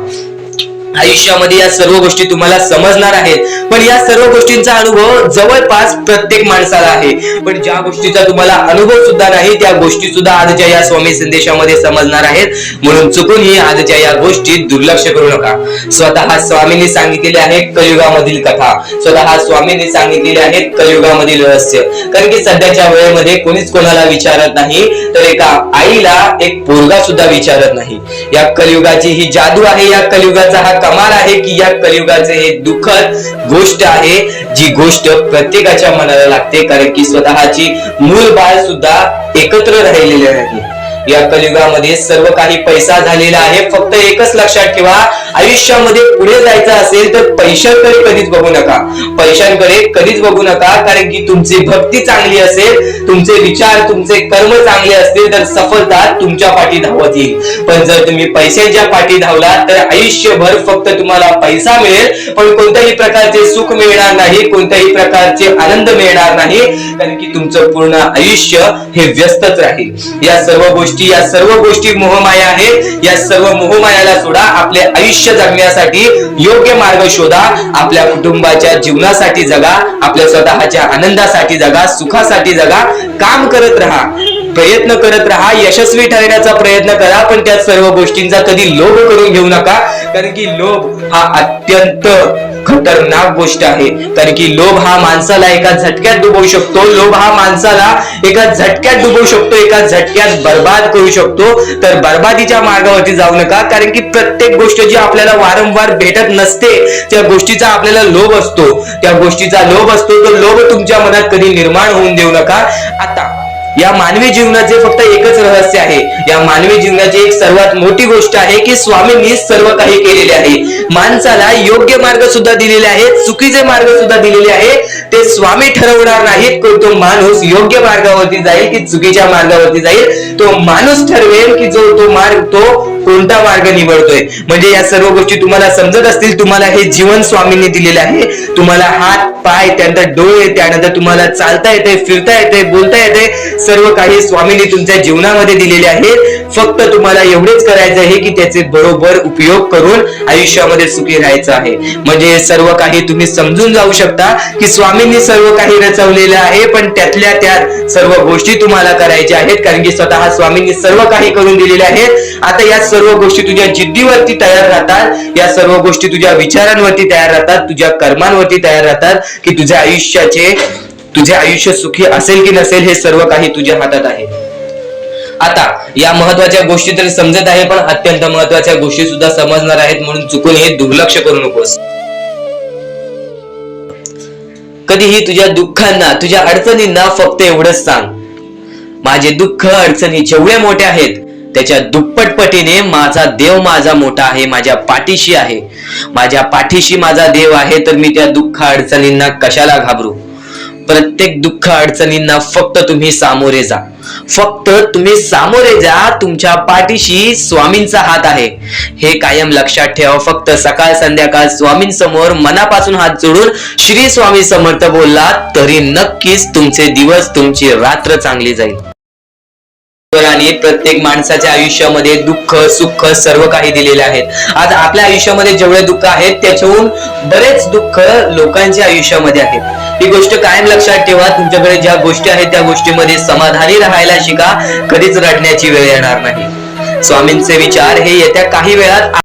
आयुष्यामध्ये या सर्व गोष्टी तुम्हाला समजणार आहेत, पण या सर्व गोष्टींचा अनुभव जवळपास प्रत्येक माणसाला आहे, पण ज्या गोष्टीचा तुम्हाला अनुभव सुद्धा नाही त्या गोष्टी सुद्धा आजच्या या स्वामी संदेशामध्ये समजणार आहेत. म्हणून चुकूनही आजच्या या गोष्टी दुर्लक्ष करू नका. स्वतः स्वामींनी सांगितलेले आहे कलियुगामधील कथा, स्वतः स्वामींनी सांगितलेले आहेत कलियुगामधील रहस्य. कारण की सध्याच्या वेळेमध्ये कोणीच कोणाला विचारत नाही, तर एका आईला एक पोरगा सुद्धा विचारत नाही. या कलियुगाची ही जादू आहे, या कलियुगाचा हा कमाल आहे की या कलियुगाचे हे दुःखद गोष्ट आहे, जी गोष्ट प्रत्येकाच्या मनाला लागते. कारण की स्वतःची मूल बाळ सुद्धा एकत्र राहिलेले नाही. या कलियुगामध्ये सर्व काही पैसा झालेला आहे. फक्त एकच लक्षात ठेवा, आयुष्यामध्ये पुढे जायचं असेल तर पैशांकडे कधीच बघू नका, पैशांकडे कधीच बघू नका. कारण की तुमची भक्ती चांगली असेल, तुमचे विचार, तुमचे कर्म चांगले असतील तर सफलता तुमच्या पाठी धावत येईल. पण जर तुम्ही पैशांच्या पाठी धावलात तर आयुष्यभर फक्त तुम्हाला पैसा मिळेल, पण कोणत्याही प्रकारचे सुख मिळणार नाही, कोणत्याही प्रकारचे आनंद मिळणार नाही. कारण की तुमचं पूर्ण आयुष्य हे व्यस्तच राहील. या सर्व गोष्टी मोहमाया आहेत. या सर्व मोहमायाला सोडा, आपले आयुष्य जगण्यासाठी योग्य मार्ग शोधा, आपल्या कुटुंबाच्या जीवनासाठी जगा, आपल्या स्वतःच्या आनंदासाठी जगा, सुखासाठी जगा. काम करत राहा, प्रयत्न करत राहा, यशस्वी ठरण्याचा प्रयत्न करा, पण त्या सर्व गोष्टींचा कधी लोभ करून घेऊ नका. कारण की लोभ हा अत्यंत खतरनाक गोष्ट आहे. कारण की लोभ हा माणसाला एका झटक्यात डुबवू शकतो, लोभ हा माणसाला एका झटक्यात डुबवू शकतो, एका झटक्यात बर्बाद करू शकतो. तर बर्बादीच्या मार्गावरती जाऊ नका. कारण की प्रत्येक गोष्ट जी आपल्याला वारंवार भेटत नसते त्या गोष्टीचा आपल्याला लोभ असतो, त्या गोष्टीचा लोभ असतो. तो लोभ तुमच्या मनात कधी निर्माण होऊन देऊ नका. आता या मानवी जीवनाचे फक्त एकच रहस्य आहे. या मानवी जीवनाची एक सर्वात मोठी गोष्ट आहे की स्वामींनी सर्व काही केलेले आहे. माणसाला योग्य मार्ग सुद्धा दिलेले आहेत, चुकीचे मार्ग सुद्धा दिलेले आहेत. ते स्वामी ठरवणार नाहीत की तो माणूस योग्य मार्गावरती जाईल की चुकीच्या मार्गावरती जाईल. तो माणूस ठरवेल की तो मार्ग तो कोणता मार्ग निवडतोय. म्हणजे या सर्व गोष्टी तुम्हाला समजत असतील. तुम्हाला हे जीवन स्वामींनी दिलेले आहे. तुम्हाला हात पाय, त्यानंतर डोळे, त्यानंतर तुम्हाला चालता येते, फिरता येते, बोलता येते, सर्व काही स्वामींनी तुमच्या जीवनामध्ये दिलेले आहेत. फक्त तुम्हाला एवढेच करायचं आहे की त्याचे बरोबर उपयोग करून आयुष्यामध्ये सुखी राहायचं आहे. म्हणजे सर्व काही तुम्ही समजून जाऊ शकता की स्वामींनी सर्व काही रचवलेलं आहे, पण त्यातल्या त्यात सर्व गोष्टी तुम्हाला करायच्या आहेत, कारण की स्वतः स्वामींनी सर्व काही करून दिलेले आहेत. आता या सर्व गोष्टी तुझ्या जिद्दीवरती तयार राहतात, या सर्व गोष्टी तुझ्या विचारांवरती तयार राहतात, तुझ्या कर्मांवरती तयार राहतात की तुझे आयुष्य सुखी असेल की नसेल हे सर्व काही तुझ्या हातात आहे. आता या महत्वाच्या गोष्टी तरी समजत आहे, पण अत्यंत महत्वाच्या गोष्टी सुद्धा समजणार आहेत, म्हणून चुकून हे दुर्लक्ष करू नकोस. कधीही तुझ्या दुःखांना, तुझ्या अडचणींना फक्त एवढंच सांग, माझे दुःख अडचणी जेवढे मोठे आहेत त्याच्या दुप्पटपटीने माझा देव माझा मोठा आहे, माझ्या पाठीशी आहे. माझ्या पाठीशी माझा देव आहे, तर मी त्या दुःख अडचणींना कशाला घाबरू. प्रत्येक दुःख अडचणींना फक्त तुम्ही सामोरे जा, फक्त तुम्ही सामोरे जा. तुमच्या पाठीशी स्वामींचा हात आहे, हे कायम लक्षात ठेवा. फक्त सकाळ संध्याकाळ स्वामींसमोर मनापासून हात जोडून श्री स्वामी समर्थ बोललात तरी नक्कीच तुमचे दिवस, तुमची रात्र चांगली जाईल. आणि प्रत्येक माणसाच्या आयुष्यामध्ये दुःख सुख सर्व काही दिलेले आहेत. आज आपल्या आयुष्यामध्ये जेवढे दुःख आहेत त्याच्याहून बरेच दुःख लोकांच्या आयुष्यामध्ये आहेत. ही गोष्ट कायम लक्षात ठेवा. तुमच्याकडे ज्या गोष्टी आहेत त्या गोष्टीमध्ये समाधानी राहायला शिका. कधीच रडण्याची वेळ येणार नाही. स्वामींचे विचार हे येत्या काही वेळात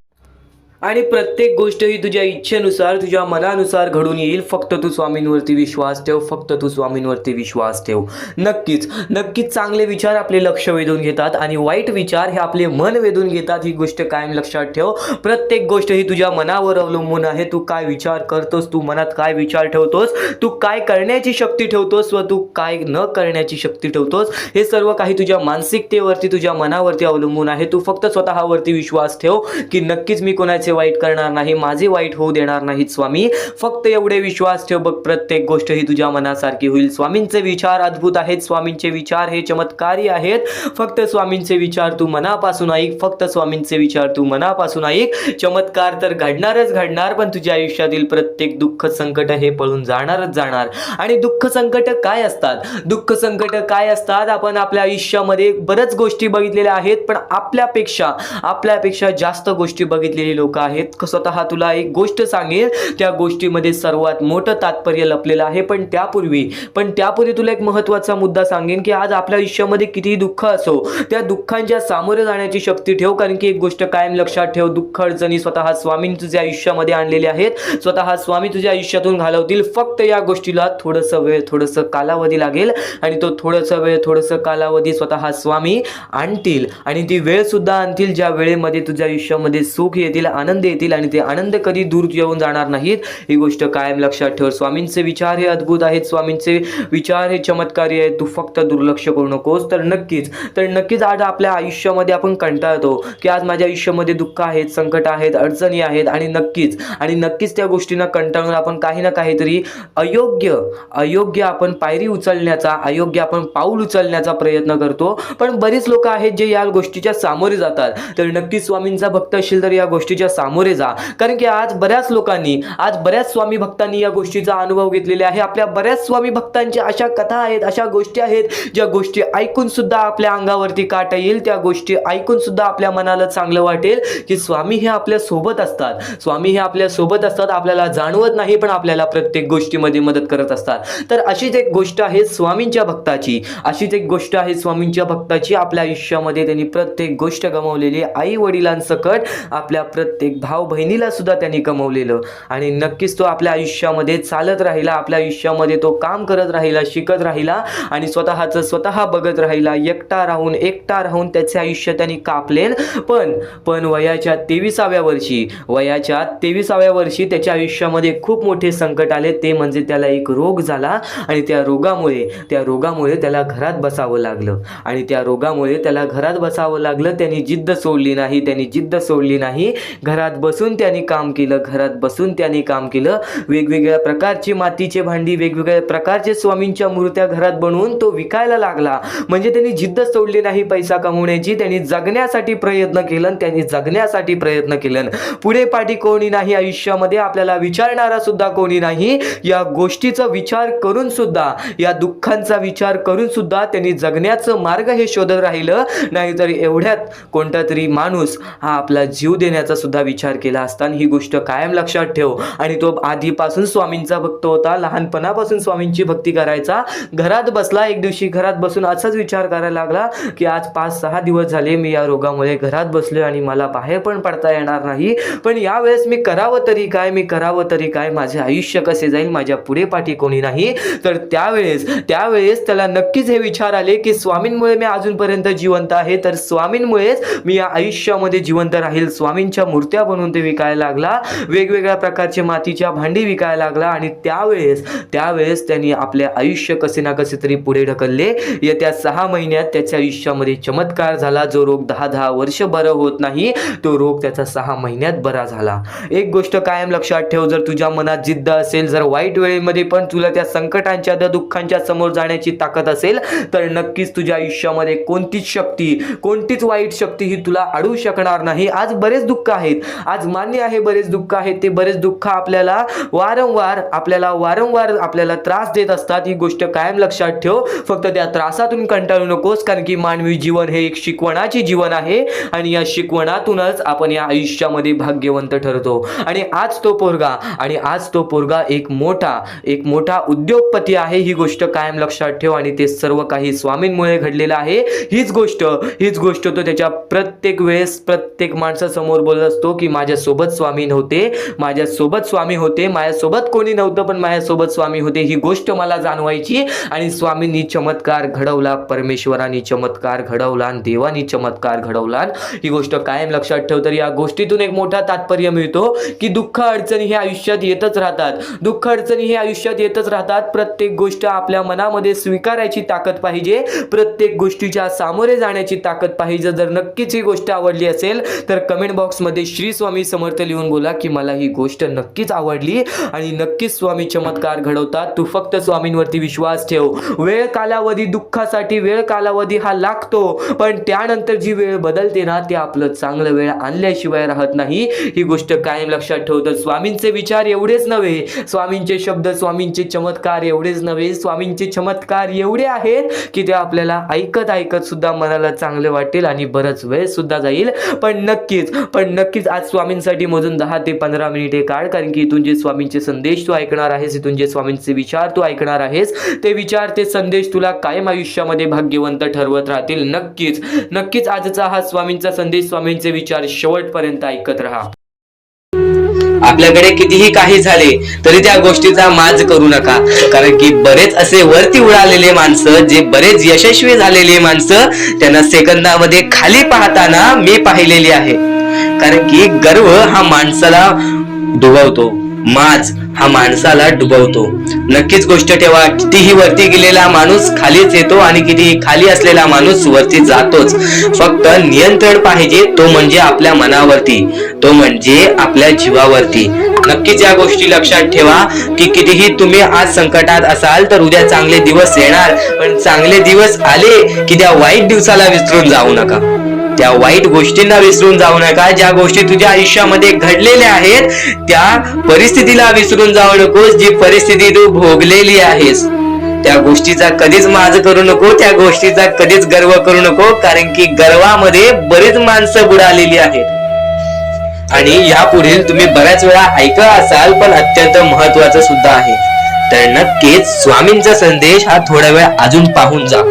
आणि प्रत्येक गोष्ट ही तुझ्या इच्छेनुसार, तुझ्या मनानुसार घडून येईल. फक्त तू स्वामींवरती विश्वास ठेव, फक्त तू स्वामींवरती विश्वास ठेव. नक्कीच चांगले विचार आपले लक्ष वेधून घेतात आणि वाईट विचार हे आपले मन वेधून घेतात. ही गोष्ट कायम लक्षात ठेव. प्रत्येक गोष्ट ही तुझ्या मनावर अवलंबून आहे. तू काय विचार करतोस, तू मनात काय विचार ठेवतोस, तू काय करण्याची शक्ती ठेवतोस व तू काय न करण्याची शक्ती ठेवतोस, हे सर्व काही तुझ्या मानसिकतेवरती, तुझ्या मनावरती अवलंबून आहे. तू फक्त स्वतःवरती विश्वास ठेव की नक्कीच मी कोणाचे वाईट करणार नाही, माझे वाईट होऊ देणार नाहीत स्वामी. फक्त एवढे विश्वास ठेव, बघ प्रत्येक गोष्ट ही तुझ्या मनासारखी होईल. स्वामींचे विचार अद्भुत आहेत, स्वामींचे विचार हे चमत्कारी आहेत. फक्त स्वामींचे विचार तू मनापासून ऐक, फक्त स्वामींचे विचार तू मनापासून ऐक. चमत्कार तर घडणारच घडणार, पण तुझ्या आयुष्यातील प्रत्येक दुःख संकट हे पळून जाणारच जाणार. आणि दुःख संकट काय असतात, दुःख संकट काय असतात, आपण आपल्या आयुष्यामध्ये बऱ्याच गोष्टी बघितलेल्या आहेत, पण आपल्यापेक्षा जास्त गोष्टी बघितलेली लोक आहेत. स्वतः तुला एक गोष्ट सांगेल, त्या गोष्टीमध्ये सर्वात मोठं तात्पर्य लपलेलं आहे. पण त्यापूर्वी तुला एक महत्त्वाचा मुद्दा सांगेन की आज आपल्या आयुष्यामध्ये कितीही दुःख असो, त्या दुःखांच्या सामोरे जाण्याची शक्ती ठेव. कारण की एक गोष्ट कायम लक्षात ठेव, दुःख अडचणी स्वतः स्वामी तुझ्या आयुष्यामध्ये आणलेले आहेत, स्वतः स्वामी तुझ्या आयुष्यातून घालवतील. फक्त या गोष्टीला थोडंसं कालावधी लागेल आणि तो थोडंसं कालावधी स्वतः स्वामी आणतील आणि ती वेळ सुद्धा आणतील, ज्या वेळेमध्ये तुझ्या आयुष्यामध्ये सुख येतील, आनंद येतील आणि ते आनंद कधी दूर येऊन जाणार नाहीत. ही गोष्ट कायम लक्षात ठेव. स्वामींचे विचार हे अद्भुत आहेत, स्वामींचे विचार हे चमत्कारी आहेत. तू फक्त दुर्लक्ष करू नकोस. तर नक्कीच आज आपल्या आयुष्यामध्ये आपण कंटाळतो की आज माझ्या आयुष्यामध्ये दुःख आहेत, संकट आहेत, अडचणी आहेत आणि नक्कीच त्या गोष्टींना कंटाळून आपण काही ना काहीतरी अयोग्य आपण पायरी उचलण्याचा, अयोग्य आपण पाऊल उचलण्याचा प्रयत्न करतो. पण बरीच लोक आहेत जे या गोष्टीच्या सामोरे जातात. तर नक्कीच स्वामींचा भक्त असेल तर या गोष्टीच्या सामोरे जा. कारण की आज बऱ्याच स्वामी भक्तांनी या गोष्टीचा अनुभव घेतलेला आहे. आपल्या बऱ्याच स्वामी भक्तांच्या अशा कथा आहेत, अशा गोष्टी आहेत, ज्या गोष्टी ऐकून सुद्धा आपल्या अंगावरती काटा येईल, त्या गोष्टी ऐकून सुद्धा आपल्या मनाला चांगलं वाटेल की स्वामी हे आपल्या सोबत असतात. आपल्याला जाणवत नाही, पण आपल्याला प्रत्येक गोष्टीमध्ये मदत करत असतात. तर अशीच एक गोष्ट आहे स्वामींच्या भक्ताची. आपल्या आयुष्यामध्ये त्यांनी प्रत्येक गोष्ट गमावलेली, आई वडिलांसकट आपल्या प्रत्येक एक भाऊ बहिणीला सुद्धा त्यांनी कमवलेलं आणि नक्कीच तो आपल्या आयुष्यामध्ये चालत राहिला, आपल्या आयुष्यामध्ये तो काम करत राहिला, शिकत राहिला आणि स्वतःचं स्वतः बघत राहिला. एकटा राहून त्याचे आयुष्य त्यांनी कापले. पण वयाच्या 23व्या वर्षी त्याच्या आयुष्यामध्ये खूप मोठे संकट आले. ते म्हणजे त्याला एक रोग झाला आणि त्या रोगामुळे त्याला घरात बसावं लागलं आणि त्या रोगामुळे त्याला घरात बसावं लागलं. त्यांनी जिद्द सोडली नाही. घरात बसून त्यांनी काम केलं. वेगवेगळ्या प्रकारची मातीचे भांडी, वेगवेगळ्या प्रकारचे स्वामींच्या मूर्त्या घरात बनवून तो विकायला लागला. म्हणजे त्यांनी जिद्द सोडली नाही पैसा कमवण्याची. त्यांनी जगण्यासाठी प्रयत्न केलं. पुढे पाठी कोणी नाही आयुष्यामध्ये, आपल्याला विचारणारा सुद्धा कोणी नाही. या गोष्टीचा विचार करून सुद्धा, या दुःखांचा विचार करून सुद्धा त्यांनी जगण्याचं मार्ग हे शोधत राहिलं. नाहीतर एवढ्यात कोणता तरी माणूस हा आपला जीव देण्याचा सुद्धा विचार केला असता. ही गोष्ट कायम लक्षात ठेव. आणि तो आधीपासून स्वामींचा भक्त होता, लहानपणापासून स्वामींची भक्ती करायचा. घरात बसला, एक दिवशी घरात बसून असाच विचार करायला लागला की आज 5-6 दिवस झाले मी या रोगामुळे घरात बसलोय आणि मला बाहेर पण पडता येणार नाही. पण यावेळेस मी करावं तरी काय, माझे आयुष्य कसे जाईल, माझ्या पुढे पाठी कोणी नाही. तर त्यावेळेस त्याला नक्कीच हे विचार आले की स्वामींमुळे मी अजूनपर्यंत जिवंत आहे, तर स्वामींमुळेच मी या आयुष्यामध्ये जिवंत राहील. स्वामींच्या मूर्त्या बनवून ते विकायला लागला, वेगवेगळ्या प्रकारचे मातीच्या भांडी विकायला लागला. आणि त्यावेळेस त्यांनी आपले आयुष्य कसे ना कसे तरी पुढे ढकलले. येत्या 6 महिन्यात त्याच्या आयुष्यामध्ये चमत्कार झाला. जो रोग 10 वर्ष बरं होत नाही, तो रोग त्याचा 6 महिन्यात बरा झाला. एक गोष्ट कायम लक्षात ठेव, जर तुझ्या मनात जिद्द असेल, जर वाईट वेळेमध्ये पण तुला त्या संकटांच्या, त्या दुःखांच्या समोर जाण्याची ताकद असेल, तर नक्कीच तुझ्या आयुष्यामध्ये कोणतीच वाईट शक्ती ही तुला अडवू शकणार नाही. आज बरेच दुःख आहेत, आज मान्य आहे बरेच दुःख आहेत. ते बरेच दुःख आपल्याला वारंवार आपल्याला त्रास देत असतात. ही गोष्ट कायम लक्षात ठेव. फक्त त्या त्रासातून कंटाळू नकोस, कारण की मानवी जीवन हे एक शिकवणाचे जीवन आहे आणि या शिकवणातूनच आपण या आयुष्यामध्ये भाग्यवंत ठरतो. आणि आज तो पोरगा एक मोठा उद्योगपती आहे. ही गोष्ट कायम लक्षात ठेव. आणि ते सर्व काही स्वामींमुळे घडलेलं आहे. हीच गोष्ट तो त्याच्या प्रत्येक माणसासमोर बोलत असतो की माझ्यासोबत स्वामी होते, माझ्यासोबत कोणी नव्हतं पण माझ्यासोबत स्वामी होते. ही गोष्ट मला जाणवायची आणि स्वामींनी चमत्कार घडवला, परमेश्वरांनी चमत्कार घडवला आणि देवानी चमत्कार घडवला. ही गोष्ट कायम लक्षात ठेव. तर या गोष्टीतून एक मोठा तात्पर्य मिळतो की दुःख अडचणी हे आयुष्यात येतच राहतात. प्रत्येक गोष्ट आपल्या मनामध्ये स्वीकारायची ताकद पाहिजे, प्रत्येक गोष्टीच्या सामोरे जाण्याची ताकद पाहिजे. जर नक्कीच ही गोष्ट आवडली असेल तर कमेंट बॉक्समध्ये श्री स्वामी समर्थ लिहून बोला की मला ही गोष्ट नक्कीच आवडली आणि नक्कीच स्वामी चमत्कार घडवतात. तू फक्त स्वामींवरती विश्वास ठेव. दुःखासाठी वेळ कालावधी हा लागतो, पण त्यानंतर जी वेळ बदलते ना, ते आपलं चांगलं वेळ आणल्याशिवाय राहत नाही. ही गोष्ट कायम लक्षात ठेव. तर स्वामींचे विचार एवढेच नव्हे, स्वामींचे शब्द, स्वामींचे चमत्कार एवढेच नव्हे, स्वामींचे चमत्कार एवढे आहेत की ते आपल्याला ऐकत सुद्धा मनाला चांगले वाटेल आणि बराच वेळ सुद्धा जाईल. पण नक्कीच आज स्वामींसाठी मोजून 10 ते 15 मिनिटे काढ, कारण की इथून जे स्वामींचे संदेश तू ऐकणार आहेस, इथून जे स्वामींचे विचार तू ऐकणार आहेस, ते विचार, ते संदेश तुला कायम आयुष्यामध्ये भाग्यवंत ठरवत राहतील. नक्कीच आजचा हा स्वामींचा संदेश, स्वामींचे विचार शेवटपर्यंत ऐकत राहा. आपल्याकडे कितीही काही झाले तरी त्या गोष्टीचा माज करू नका, कारण की बरेच असे वरती उडालेले माणसं, जे बरेच यशस्वी झालेले माणसं, त्यांना सेकंदामध्ये खाली पाहताना मी पाहिलेली आहे. कारण की गर्व हा माणसाला डुबवतो, माज हा माणसाला डुबवतो. नक्कीच गोष्ट ठेवा, कितीही वरती गेलेला माणूस खालीच येतो आणि कितीही खाली असलेला माणूस वरती जातोच. फक्त नियंत्रण पाहिजे, तो म्हणजे आपल्या मनावरती, तो म्हणजे आपल्या जीवावरती. नक्कीच या गोष्टी लक्षात ठेवा की कितीही तुम्ही आज संकटात असाल तर उद्या चांगले दिवस येणार, पण चांगले दिवस आले की त्या वाईट दिवसाला विसरून जाऊ नका, त्या वाईट गोष्टींना विसरून जाऊ नका. ज्या गोष्टी तुझ्या आयुष्यामध्ये घडलेल्या आहेत त्या परिस्थितीला विसरून जाऊ नकोस. जी परिस्थिती तू भोगलेली आहेस त्या गोष्टीचा कधीच माज करू नको, त्या गोष्टीचा कधीच गर्व करू नको, कारण की गर्वामध्ये बरीच माणसं बुडालेली आहेत. आणि यापुढील तुम्ही बऱ्याच वेळा ऐकलं असाल, पण अत्यंत महत्वाचं सुद्धा आहे. तर नक्कीच स्वामींचा संदेश हा थोडा वेळ अजून पाहून जा.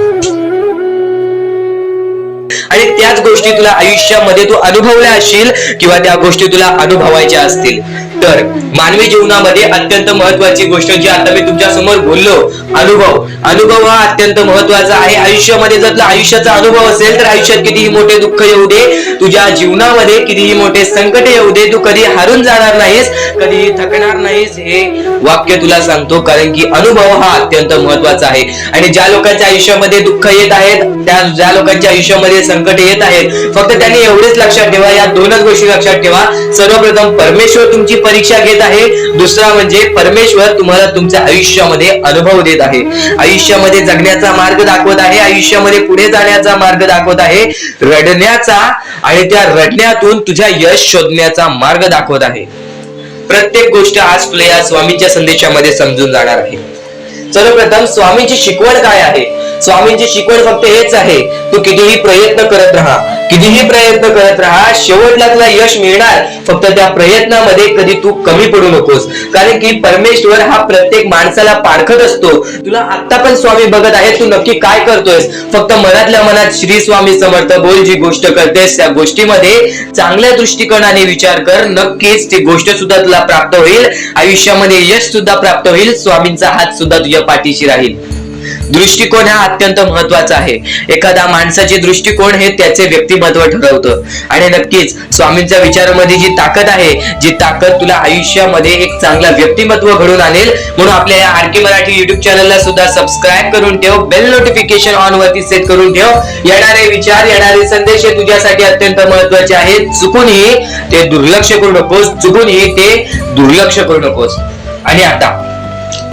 आणि त्याच गोष्टी तुला आयुष्यामध्ये तू अनुभवल्या असशील किंवा त्या गोष्टी तुला अनुभवायच्या असतील. तर मानवी जीवनामध्ये अत्यंत महत्वाची गोष्ट जी आता मी तुमच्या समोर बोललो, अनुभव हा अत्यंत महत्वाचा आहे आयुष्यामध्ये. जर तुला आयुष्याचा अनुभव असेल तर आयुष्यात कितीही मोठे दुःख येऊ दे, तुझ्या जीवनामध्ये कितीही मोठे संकट येऊ दे, तू कधी हारून जाणार नाहीस, कधीही थकणार नाहीस, हे वाक्य तुला सांगतो. कारण की अनुभव हा अत्यंत महत्वाचा आहे. आणि ज्या लोकांच्या आयुष्यामध्ये दुःख येत आहेत, ज्या लोकांच्या आयुष्यामध्ये संकट येत आहेत, फक्त त्यांनी एवढेच लक्षात ठेवा, या दोनच गोष्टी लक्षात ठेवा. सर्वप्रथम परमेश्वर तुमची परीक्षा घेत आहे, दुसरा म्हणजे परमेश्वर तुम्हाला तुमच्या आयुष्यामध्ये अनुभव देत आहे, आयुष्यामध्ये जगण्याचा मार्ग दाखवत आहे, आयुष्यामध्ये पुढे जाण्याचा मार्ग दाखवत आहे, रडण्याचा आणि त्या रडण्यातून तुझ्या यश शोधण्याचा मार्ग दाखवत आहे. प्रत्येक गोष्ट आज तुला या स्वामींच्या संदेशामध्ये समजून जाणार आहे. सर्वप्रथम स्वामींची शिकवण काय आहे? स्वामींची शिकवण फक्त हेच आहे, तू कितीही प्रयत्न करत राहा, शेवटला तुला यश मिळणार. फक्त त्या प्रयत्नामध्ये कधी तू कमी पडू नकोस. कारण की परमेश्वर हा प्रत्येक माणसाला पारखत असतो. तुला आता पण स्वामी बघत आहे, तू नक्की काय करतोयस. फक्त मनातल्या मनात श्री स्वामी समर्थ बोल, जी गोष्ट करतेस त्या गोष्टीमध्ये चांगल्या दृष्टिकोनाने विचार कर, नक्कीच ती गोष्ट सुद्धा तुला प्राप्त होईल, आयुष्यामध्ये यश सुद्धा प्राप्त होईल, स्वामींचा हात सुद्धा तुझ्या पाठीशी राहील. दृष्टिकोन हा अत्यंत महत्वाचा आहे. एखाद्या माणसाचे दृष्टिकोन हे त्याचे व्यक्तिमत्व ठरवतं. आणि नक्कीच स्वामींच्या विचारामध्ये जी ताकद आहे, जी ताकद तुला आयुष्यामध्ये एक चांगला व्यक्तिमत्व घडून आणेल. म्हणून आपल्या या आरके मराठी युट्यूब चॅनलला सुद्धा सबस्क्राईब करून ठेव, बेल नोटिफिकेशन ऑन वरती सेट करून ठेव. येणारे विचार, येणारे संदेश हे तुझ्यासाठी अत्यंत महत्वाचे आहेत. चुकूनही ते दुर्लक्ष करू नकोस. आणि आता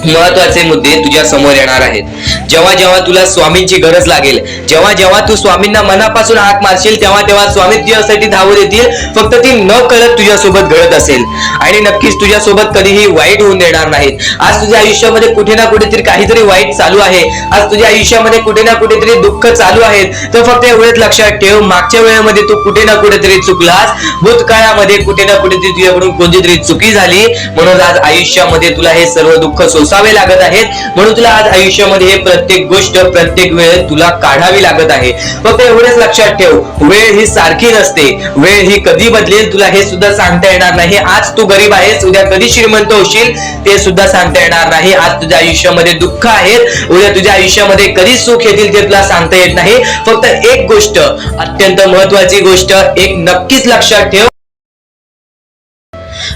महत्वाचे मुद्दे तुझ्या समोर येणार आहेत. जेव्हा जेव्हा तुला स्वामींची गरज लागेल, जेव्हा जेव्हा तू स्वामींना मनापासून हाक मारशील, तेव्हा तेव्हा स्वामी तुझ्यासाठी धावत येतील. फक्त ती न कळत तुझ्यासोबत घडत असेल आणि नक्कीच तुझ्यासोबत कधीही वाईट होऊन देणार नाहीत. आज तुझ्या आयुष्यामध्ये कुठे ना कुठेतरी काहीतरी वाईट चालू आहे, आज तुझ्या आयुष्यामध्ये कुठे ना कुठेतरी दुःख चालू आहेत, तर फक्त एवढंच लक्षात ठेव, मागच्या वेळेमध्ये तू कुठे ना कुठेतरी चुकलास, भूतकाळामध्ये कुठे ना कुठेतरी तुझ्याकडून कोणतीतरी चुकी झाली, म्हणून आज आयुष्यामध्ये तुला हे सर्व दुःख सोसावे लागत आहेत. म्हणून तुला आज आयुष्यामध्ये हे प्रत्येक गोष्ट, प्रत्येक वेळ तुला काढावी लागत आहे. फक्त एवढंच लक्षात ठेव, वेळ ही सारखी नसते, वेळ ही कधी बदलेल तुला हे सुद्धा सांगता येणार नाही. आज तू गरीब आहेस, उद्या कधी श्रीमंत होशील ते सुद्धा सांगता येणार नाही. आज तुझ्या आयुष्यामध्ये दुःख आहेत, उद्या तुझ्या आयुष्यामध्ये कधी सुख येतील ते तुला सांगता येत नाही. फक्त एक गोष्ट, अत्यंत महत्वाची गोष्ट एक नक्कीच लक्षात ठेव,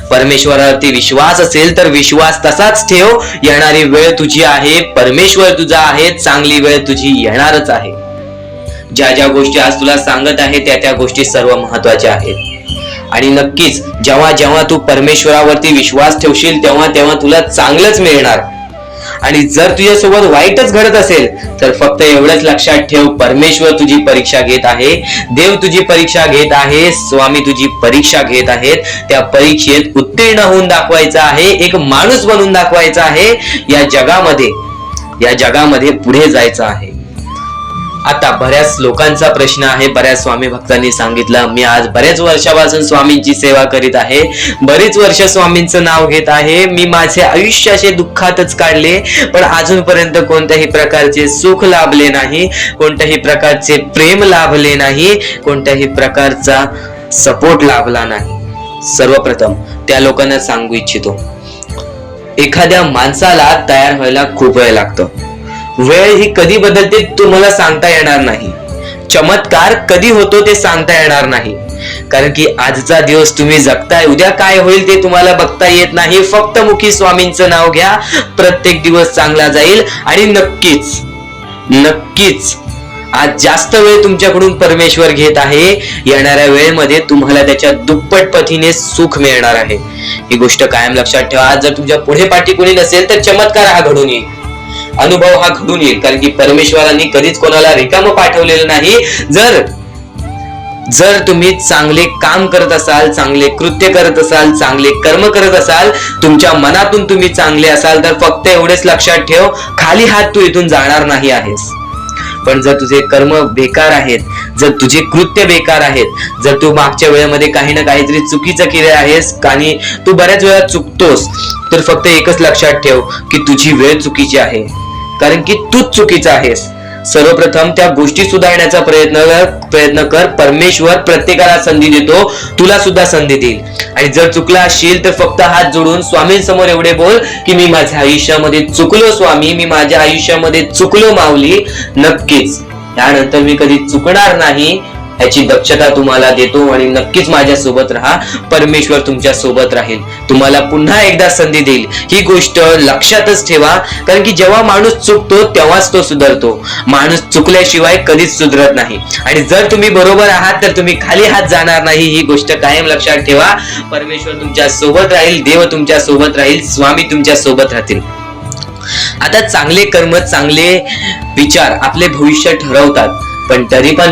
परमेश्वरावरती विश्वास असेल तर विश्वास तसाच ठेव. येणारी वेळ तुझी आहे, परमेश्वर तुझा आहे, चांगली वेळ तुझी येणारच आहे. ज्या ज्या गोष्टी आज तुला सांगत आहे त्या गोष्टी सर्व महत्वाच्या आहेत. आणि नक्कीच जेव्हा जेव्हा तू परमेश्वरावरती विश्वास ठेवशील तेव्हा तेव्हा तुला चांगलंच मिळणार. आणि जर तुझ्यासोबत वाईटच घडत असेल तर फक्त एवढंच लक्षात ठेव, परमेश्वर तुझी परीक्षा घेत आहे, देव तुझी परीक्षा घेत आहे, स्वामी तुझी परीक्षा घेत आहेत. त्या परीक्षेत उत्तीर्ण होऊन दाखवायचं आहे, एक माणूस बनून दाखवायचा आहे, या जगामध्ये पुढे जायचं आहे. आता बऱ्याच लोकांचा प्रश्न आहे, बऱ्याच स्वामी भक्तांनी सांगितलं, मी आज बऱ्याच वर्षापासून स्वामींची सेवा करीत आहे, बरीच वर्ष स्वामींचं नाव घेत आहे, मी माझे आयुष्य असे दुःखातच काढले, पण अजूनपर्यंत कोणत्याही प्रकारचे सुख लाभले नाही, कोणत्याही प्रकारचे प्रेम लाभले नाही, कोणत्याही प्रकारचा सपोर्ट लाभला नाही. सर्वप्रथम त्या लोकांना सांगू इच्छितो, एखाद्या माणसाला तयार व्हायला खूप वेळ लागतो. वेळ ही कधी बदलते तुम्हाला सांगता येणार नाही, चमत्कार कधी होतो ते सांगता येणार नाही. कारण की आजचा दिवस तुम्ही जगताय, उद्या काय होईल ते तुम्हाला बघता येत नाही. फक्त मुखी स्वामींचं नाव घ्या, प्रत्येक दिवस चांगला जाईल. आणि नक्कीच आज जास्त वेळ तुमच्याकडून परमेश्वर घेत आहे, येणाऱ्या वेळेमध्ये तुम्हाला त्याच्या दुप्पट पटीने सुख मिळणार आहे. ही गोष्ट कायम लक्षात ठेवा. आज जर तुमच्या पुढे पाठी कोणी नसेल तर चमत्कार हा घडून येईल, अनुभव हा घडून येईल. कारण की परमेश्वरांनी कधीच कोणाला रिकामं पाठवलेलं नाही. जर तुम्ही चांगले काम करत असाल, चांगले कृत्य करत असाल, चांगले कर्म करत असाल, तुमच्या मनातून तुम्ही चांगले असाल, तर फक्त एवढेच लक्षात ठेव, खाली हात तू इथून जाणार नाही आहेस. पण जर तुझे कर्म बेकार आहेत, जर तुझे कृत्य बेकार आहेत, जर तू मागच्या वेळेमध्ये काही ना काहीतरी चुकीचं केले आहेस आणि तू बऱ्याच वेळा चुकतोस, तर फक्त एकच लक्षात ठेव की तुझी वेळ चुकीची आहे. कारण की तूच चुकीचा आहेस. सर्वप्रथम त्या गोष्टी सुधारण्याचा प्रयत्न कर. परमेश्वर प्रत्येकाला संधी देतो, तुला सुद्धा संधी देईल. आणि जर चुकला असशील तर फक्त हात जोडून स्वामींसमोर एवढे बोल की मी माझ्या आयुष्यामध्ये चुकलो स्वामी, मी माझ्या आयुष्यामध्ये चुकलो माऊली. नक्कीच यानंतर मी कधी चुकणार नाही याची दक्षता तुम्हाला देतो आणि नक्कीच माझ्या सोबत राहा. परमेश्वर तुमच्या सोबत राहील, तुम्हाला पुन्हा एकदा संधी देईल. ही गोष्ट लक्षातच ठेवा, कारण की जेव्हा माणूस चुकतो तेव्हाच तो सुधारतो. माणूस चुकल्याशिवाय कधीच सुधरत नाही. आणि जर तुम्ही बरोबर आहात तर तुम्ही खाली हात जाणार नाही. ही गोष्ट कायम लक्षात ठेवा. परमेश्वर तुमच्या सोबत राहील, देव तुमच्या सोबत राहील, स्वामी तुमच्या सोबत राहतील. आता चांगले कर्म, चांगले विचार आपले भविष्य ठरवतात. पण तरी पण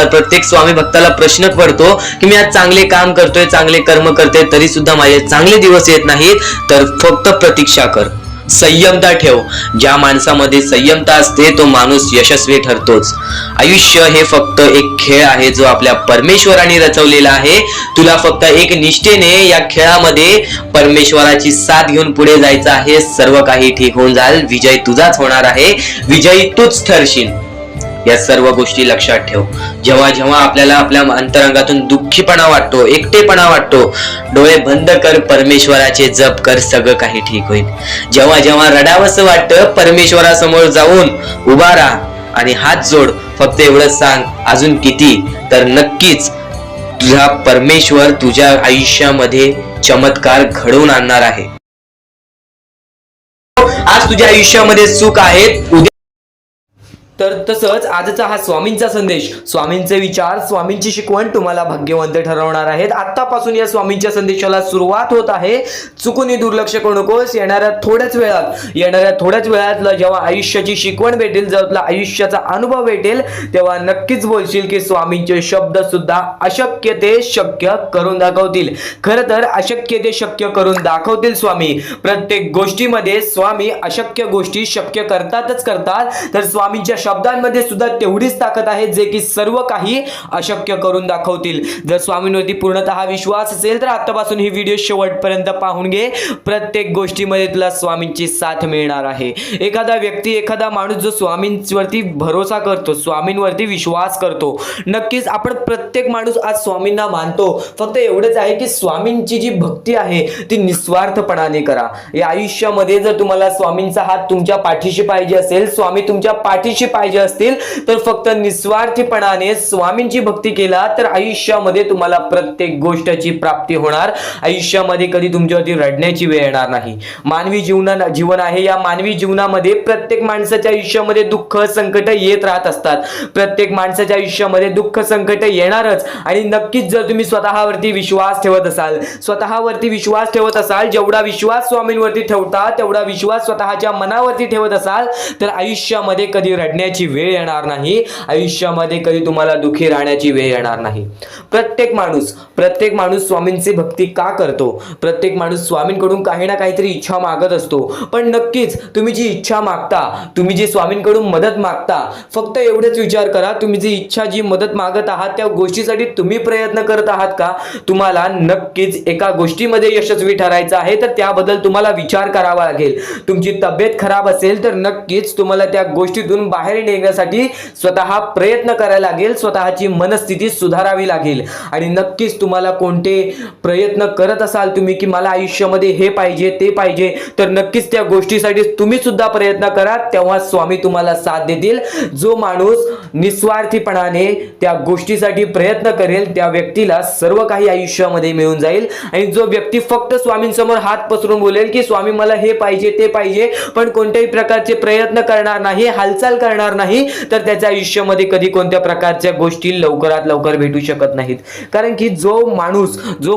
प्रत्येक स्वामी भक्ताला प्रश्न पडतो की मी आज चांगले काम करतोय, चांगले कर्म करतोय, तरी सुद्धा माझे चांगले दिवस येत नाहीत. तर फक्त प्रतीक्षा कर, संयमता ठेव. ज्या माणसामध्ये संयमता असते तो माणूस यशस्वी ठरतोच. आयुष्य हे फक्त एक खेळ आहे जो आपल्या परमेश्वराने रचवलेला आहे. तुला फक्त एक निष्ठेने या खेळामध्ये परमेश्वराची साथ घेऊन पुढे जायचं आहे. सर्व काही ठीक होऊन जाईल. विजय तुझाच होणार आहे, विजयी तूच ठरशील. या सर्व गोष्टी लक्षात ठेव. जेव्हा जेव्हा आपल्याला आपल्या अंतरंगातून दुःखीपणा वाटतो, एकटेपणा वाटतो, डोळे बंद कर, परमेश्वराचे जप कर, सगळं काही ठीक होईल. जेव्हा जेव्हा रडावंसं वाटतं, परमेश्वरासमोर जाऊन उभा राहा आणि हात जोड. फक्त एवढंच सांग, अजून किती, तर नक्कीच तुझा परमेश्वर तुझ्या आयुष्यामध्ये चमत्कार घडवून आणणार आहे. आज तुझ्या आयुष्यामध्ये सुख आहेत, उद्या तर तसंच आजचा हा स्वामींचा संदेश, स्वामींचे विचार, स्वामींची शिकवण तुम्हाला भाग्यवंत ठरवणार आहेत. आतापासून या स्वामींच्या संदेशाला सुरुवात होत आहे. चुकूनही दुर्लक्ष करू नकोस. येणाऱ्या थोड्याच वेळात जेव्हा आयुष्याची शिकवण भेटेल, जेव्हा तुला आयुष्याचा अनुभव भेटेल, तेव्हा नक्कीच बोलशील की स्वामींचे शब्द सुद्धा अशक्य ते शक्य करून दाखवतील. खरं तर अशक्य ते शक्य करून दाखवतील स्वामी. प्रत्येक गोष्टीमध्ये स्वामी अशक्य गोष्टी शक्य करतातच करतात. तर स्वामींच्या शब्दांमध्ये सुद्धा तेवढीच ताकद आहे जे की सर्व काही अशक्य करून दाखवतील. जर स्वामींवरती पूर्णतः विश्वास असेल तर आतापासून ही व्हिडिओ शेवटपर्यंत पाहून घे. प्रत्येक गोष्टीमध्ये तुला स्वामींची साथ मिळणार आहे. एखादा व्यक्ती, एखादा माणूस जो स्वामींवरती भरोसा करतो, स्वामींवरती विश्वास करतो, नक्कीच आपण प्रत्येक माणूस आज स्वामींना मानतो. फक्त एवढंच आहे की स्वामींची जी भक्ती आहे ती निस्वार्थपणाने करा. या आयुष्यामध्ये जर तुम्हाला स्वामींचा हात तुमच्या पाठीशी पाहिजे असेल, स्वामी तुमच्या पाठीशी पाहिजे असतील, तर फक्त निस्वार्थीपणाने स्वामींची भक्ती केला तर आयुष्यामध्ये तुम्हाला प्रत्येक गोष्टीची प्राप्ती होणार. आयुष्यामध्ये कधी तुमच्यावरती रडण्याची वेळ येणार नाही. मानवी जीवन आहे. या मानवी जीवनामध्ये प्रत्येक माणसाच्या आयुष्यामध्ये दुःख, संकट येत राहत असतात. प्रत्येक माणसाच्या आयुष्यामध्ये दुःख, संकट येणारच. आणि नक्कीच जर तुम्ही स्वतःवरती विश्वास ठेवत असाल, जेवढा विश्वास स्वामींवरती ठेवता तेवढा विश्वास स्वतःच्या मनावरती ठेवत असाल, तर आयुष्यामध्ये कधी रडण्याची वेळ येणार नाही. आयुष्यामध्ये कधी तुम्हाला दुःखी राहण्याची वेळ येणार नाही. प्रत्येक माणूस स्वामींची भक्ती का करतो? प्रत्येक माणूस स्वामींकडून काही ना काहीतरी इच्छा मागत असतो. पण नक्कीच तुम्ही जी इच्छा मागता, तुम्ही जी स्वामींकडून मदत मागता, फक्त एवढेच विचार करा, तुम्ही जी इच्छा, जी मदत मागत आहात त्या गोष्टीसाठी तुम्ही प्रयत्न करत आहात का? तुम्हाला नक्कीच एका गोष्टीमध्ये यशस्वी ठरायचं आहे, तर त्याबद्दल तुम्हाला विचार करावा लागेल. तुमची तब्येत खराब असेल तर नक्कीच तुम्हाला त्या गोष्टीतून बाहेर निघण्यासाठी स्वतः प्रयत्न करायला लागेल. स्वतःची मनस्थिती सुधारावी लागेल. आणि नक्कीच तुम्हाला कोणते प्रयत्न करत असाल तुम्ही की मला आयुष्यामध्ये हे पाहिजे, ते पाहिजे, तर नक्कीच त्या गोष्टीसाठी तुम्ही सुद्धा प्रयत्न करा. तेव्हा स्वामी तुम्हाला साथ देतील. जो माणूस निस्वार्थीपणाने त्या गोष्टीसाठी प्रयत्न करेल त्या व्यक्तीला सर्व काही आयुष्यामध्ये मिळून जाईल. आणि जो व्यक्ती फक्त स्वामींसमोर हात पसरून बोलेल की स्वामी मला हे पाहिजे, ते पाहिजे, पण कोणत्याही प्रकारचे प्रयत्न करणार नाही, हालचाल करणार नाही, तर त्याच्या आयुष्यामध्ये कधी कोणत्या प्रकारच्या गोष्टी लवकरात लवकर भेटू शकत नाहीत. कारण की जो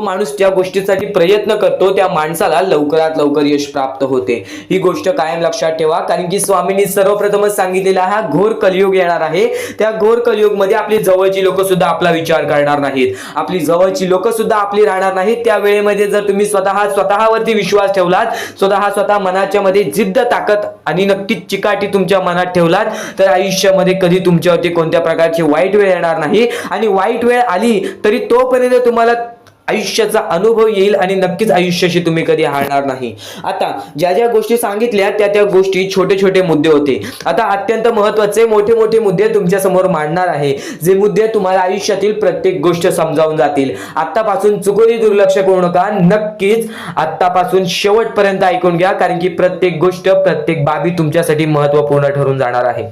माणूस त्या गोष्टीसाठी प्रयत्न करतो त्या माणसाला लवकरात लवकर यश प्राप्त होते. ही गोष्ट कायम लक्षात ठेवा. कारण की स्वामींनी सर्वप्रथमच सांगितलेला हा घोर कलियुग येणार आहे. त्या घोर कलियुगमध्ये आपली जवळची लोक सुद्धा आपला विचार करणार नाहीत, आपली जवळची लोक सुद्धा आपली राहणार नाहीत. त्या वेळेमध्ये जर तुम्ही स्वतःवरती विश्वास ठेवलात, स्वतः मनाच्या मध्ये जिद्द, ताकद आणि नक्कीच चिकाटी तुमच्या मनात ठेवलात, तर आयुष्यामध्ये कधी तुमच्यावरती कोणत्या प्रकारची वाईट वेळ येणार नाही. आणि वाईट वेळ आली तरी तोपर्यंत तुम्हाला आयुष्याचा अनुभव येईल आणि नक्कीच आयुष्याशी तुम्ही कधी हारणार नाही. आता ज्या ज्या गोष्टी सांगितल्या त्या त्या गोष्टी छोटे छोटे मुद्दे होते. आता अत्यंत महत्त्वाचे मोठे मोठे मुद्दे तुमच्या समोर मांडणार आहे, जे मुद्दे तुम्हाला आयुष्यातील प्रत्येक गोष्ट समजावून जातील. आतापासून चुकूनही दुर्लक्ष करू नका, नक्कीच आतापासून शेवटपर्यंत ऐकून घ्या, कारण की प्रत्येक गोष्ट प्रत्येक बाबी तुमच्यासाठी महत्त्वपूर्ण ठरून जाणार आहे.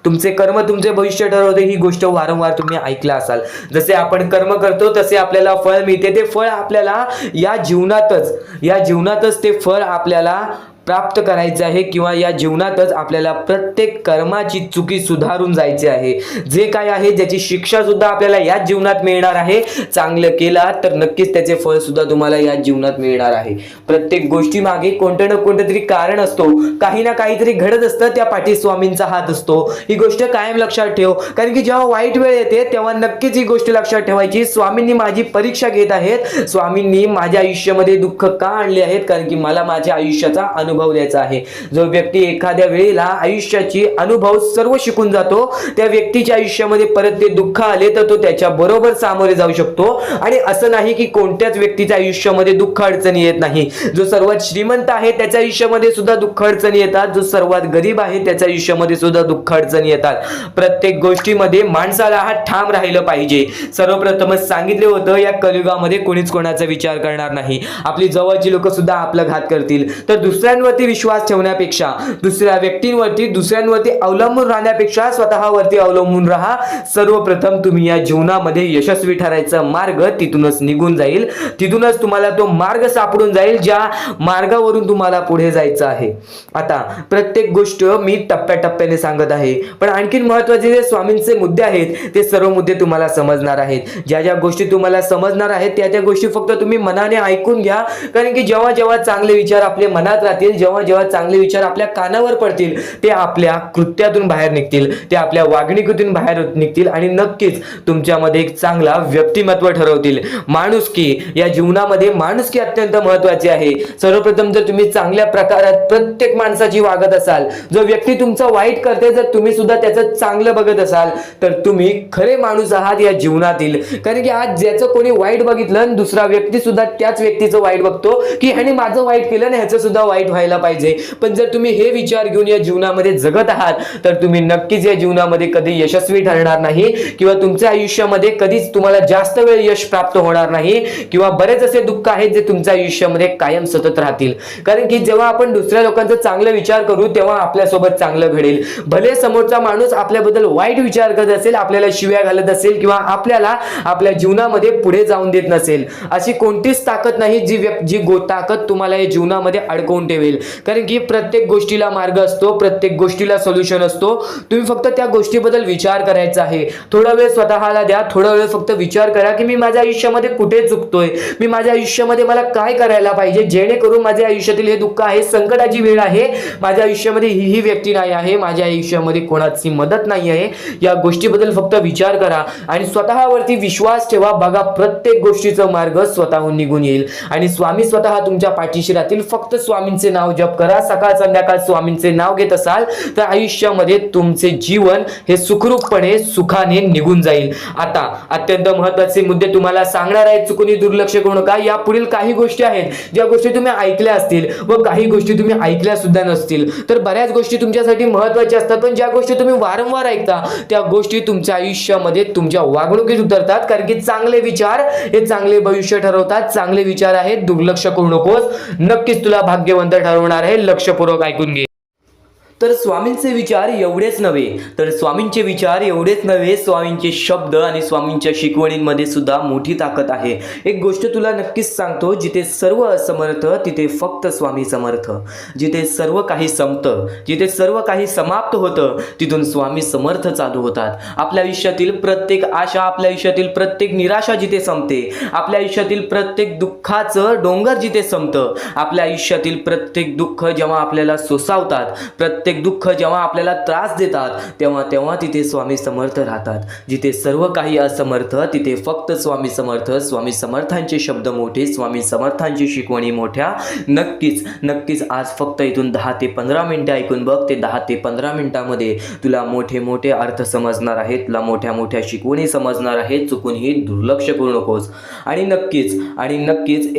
तुमचे कर्म तुमचे भविष्य ठरवते, ही गोष्ट वारंवार तुम्ही ऐकला असाल. जसे आपण कर्म करतो तसे आपल्याला फळ मिळते. ते फळ आपल्याला या जीवनातच ते फळ आपल्याला प्राप्त करायचे आहे, किंवा या जीवनातच आपल्याला प्रत्येक कर्माची चुकी सुधारून जायचे आहे. जे काय आहे ज्याची शिक्षा सुद्धा आपल्याला याच जीवनात मिळणार आहे. चांगलं केला तर नक्कीच त्याचे फळ सुद्धा तुम्हाला याच जीवनात मिळणार आहे. प्रत्येक गोष्टी मागे कोणतं ना कोणतं तरी कारण असतो, काही ना काहीतरी घडत असतं, त्या पाठी स्वामींचा हात असतो. ही गोष्ट कायम लक्षात ठेव, कारण की जेव्हा वाईट वेळ येते तेव्हा नक्कीच ही गोष्ट लक्षात ठेवायची. स्वामींनी माझी परीक्षा घेत आहेत, स्वामींनी माझ्या आयुष्यामध्ये दुःख का आणले आहेत, कारण की मला माझ्या आयुष्याचा अनुभव द्यायचा आहे. जो व्यक्ती एखाद्या वेळेला आयुष्याची अनुभव सर्व शिकून जातो, त्या व्यक्तीच्या आयुष्यामध्ये परत ते दुःख आले तर तो त्याच्या बरोबर सामोरे जाऊ शकतो. आणि असं नाही की कोणत्याच व्यक्तीच्या आयुष्यामध्ये दुःख अडचणी येत नाही. जो सर्वात श्रीमंत आहे त्याच्या आयुष्यामध्ये सुद्धा दुःख अडचणी येतात, जो सर्वात गरीब आहे त्याच्या आयुष्यामध्ये सुद्धा दुःख अडचणी येतात. प्रत्येक गोष्टीमध्ये माणसाला हा ठाम राहिलं पाहिजे. सर्वप्रथमच सांगितले होतं, या कलियुगामध्ये कोणीच कोणाचा विचार करणार नाही. आपली जवळची लोक सुद्धा आपला घात करतील. तर दुसऱ्यांवरती विश्वास ठेवण्यापेक्षा, दुसऱ्या व्यक्तींवरती दुसऱ्यांवरती अवलंबून राहण्यापेक्षा स्वतःवरती अवलंबून राहा. सर्वप्रथम तुम्ही या जीवनामध्ये यशस्वी ठरायचा मार्ग तिथूनच निघून जाईल, तिथूनच तुम्हाला तो मार्ग सापडून जाईल ज्या मार्गावरून तुम्हाला पुढे जायचं आहे. आता प्रत्येक गोष्ट मी टप्प्याटप्प्याने सांगत आहे, पण आणखीन महत्त्वाचे जे स्वामींचे मुद्दे आहेत ते सर्व मुद्दे तुम्हाला समजणार आहेत. ज्या ज्या गोष्टी तुम्हाला समजणार आहेत त्या त्या गोष्टी फक्त तुम्ही मनाने ऐकून घ्या, कारण की जेव्हा जेव्हा चांगले विचार आपल्या मनात राहतील, जेव्हा जेव्हा चांगले विचार आपल्या कानावर पडतील, ते आपल्या कृत्यातून बाहेर निघतील, ते आपल्या वागणुकीतून बाहेर निघतील आणि नक्कीच तुमच्यामध्ये एक चांगला व्यक्तिमत्व ठरवतील. माणुसकी, या जीवनामध्ये माणुसकी अत्यंत महत्त्वाची आहे. सर्वप्रथम जर तुम्ही चांगल्या प्रकारात प्रत्येक माणसाची वागत असाल, जो व्यक्ती तुमचा वाईट करते जर तुम्ही सुद्धा त्याचं चांगलं बघत असाल, तर तुम्ही खरे माणूस आहात या जीवनातील. कारण की आज ज्याचं कोणी वाईट बघितलं आणि दुसरा व्यक्ती सुद्धा त्याच व्यक्तीचं वाईट बघतो, की ह्याने माझं वाईट केलं आणि ह्याचं सुद्धा वाईट व्हायला पाहिजे. पण जर तुम्ही हे विचार घेऊन या जीवनामध्ये जगत आहात तर तुम्ही नक्कीच या जीवनामध्ये कधी यशस्वी ठरणार नाही, किंवा तुमच्या आयुष्यामध्ये कधीच तुम्हाला जास्त वेळ यश प्राप्त होणार नाही, किंवा बरेच असे दुःख आहेत जे तुमच्या आयुष्यामध्ये कायम सतत राहतील. कारण की जेव्हा आपण दुसऱ्या लोकांचा चांगला विचार करू तेव्हा आपल्यासोबत चांगलं घडेल. भले समोरचा माणूस आपल्याबद्दल वाईट विचार करत असेल, आपल्याला शिव्या घालत असेल, किंवा आपल्याला आपल्या जीवनामध्ये पुढे जाऊन देत नसेल, अशी कोणतीच ताकद नाही जी ताकद तुम्हाला या जीवनामध्ये अडकवून ठेवेल. कारण की प्रत्येक गोष्टीला मार्ग असतो, प्रत्येक गोष्टीला सोल्युशन असतो. तुम्ही फक्त त्या गोष्टीबद्दल विचार करायचा आहे. थोडा वेळ स्वतःला द्या, थोडा वेळ फक्त विचार करा की मी माझ्या आयुष्यामध्ये कुठे चुकतोय, मी माझ्या आयुष्यामध्ये मला काय करायला पाहिजे जेणेकरून माझ्या आयुष्यातील हे दुःख आहे, संकटाची वेळ आहे, माझ्या आयुष्यामध्ये ही व्यक्ती नाही आहे, माझ्या आयुष्यामध्ये कोणाची मदत नाही आहे. या गोष्टीबद्दल फक्त विचार करा आणि स्वतःवरती विश्वास ठेवा. बघा प्रत्येक गोष्टीचा मार्ग स्वतःहून निघून येईल आणि स्वामी स्वतः तुमच्या पाठीशी राहतील. फक्त स्वामींचे नाव जप करा. सकाळ संध्याकाळ स्वामींचे नाव घेत असाल तर आयुष्यामध्ये तुमचे जीवन हे सुखरूपपणे सुखाने निघून जाईल. आता अत्यंत महत्त्वाचे मुद्दे तुम्हाला सांगणार आहेत, चुकून दुर्लक्ष करू नका. या पुढील काही गोष्टी आहेत ज्या गोष्टी तुम्ही ऐकल्या असतील व काही गोष्टी तुम्ही ऐकल्या सुद्धा नसतील. तर बऱ्याच गोष्टी तुमच्यासाठी महत्त्वाच्या असतात, पण ज्या गोष्टी तुम्ही वारंवार ऐकता त्या गोष्टी तुमच्या आयुष्यामध्ये तुमच्या वागणुकीत उतरतात. कारण की चांगले विचार हे चांगले भविष्य ठरवतात. चांगले विचार आहेत, दुर्लक्ष करू नकोस. नक्कीच तुला भाग्यवंत ठरवणार आहे. लक्षपूर्वक ऐकून घे. तर स्वामींचे विचार एवढेच नव्हे, स्वामींचे शब्द आणि स्वामींच्या शिकवणींमध्ये सुद्धा मोठी ताकद आहे. एक गोष्ट तुला नक्कीच सांगतो, जिथे सर्व असमर्थ तिथे फक्त स्वामी समर्थ. जिथे सर्व काही संपतं, जिथे सर्व काही समाप्त होतं, तिथून स्वामी समर्थ चालू होतात. आपल्या आयुष्यातील प्रत्येक आशा, आपल्या आयुष्यातील प्रत्येक निराशा जिथे संपते, आपल्या आयुष्यातील प्रत्येक दुःखाचं डोंगर जिथे संपतं, आपल्या आयुष्यातील प्रत्येक दुःख जेव्हा आपल्याला सोसावतात, प्रत्येक प्रत्येक दुःख जेव्हा आपल्याला त्रास देतात तेव्हा तेव्हा तिथे स्वामी समर्थ राहतात. जिथे सर्व काही असमर्थ तिथे फक्त स्वामी समर्थ. स्वामी समर्थांचे शब्द मोठे, स्वामी समर्थांची शिकवणी मोठ्या. नक्कीच नक्कीच आज फक्त इथून 10 ते 15 मिनिटं ऐकून बघ. ते 10 ते 15 मिनिटामध्ये तुला मोठे मोठे अर्थ समजणार आहेत, तुला मोठ्या मोठ्या शिकवणी समजणार आहेत. चुकूनही दुर्लक्ष करू नकोस. आणि नक्कीच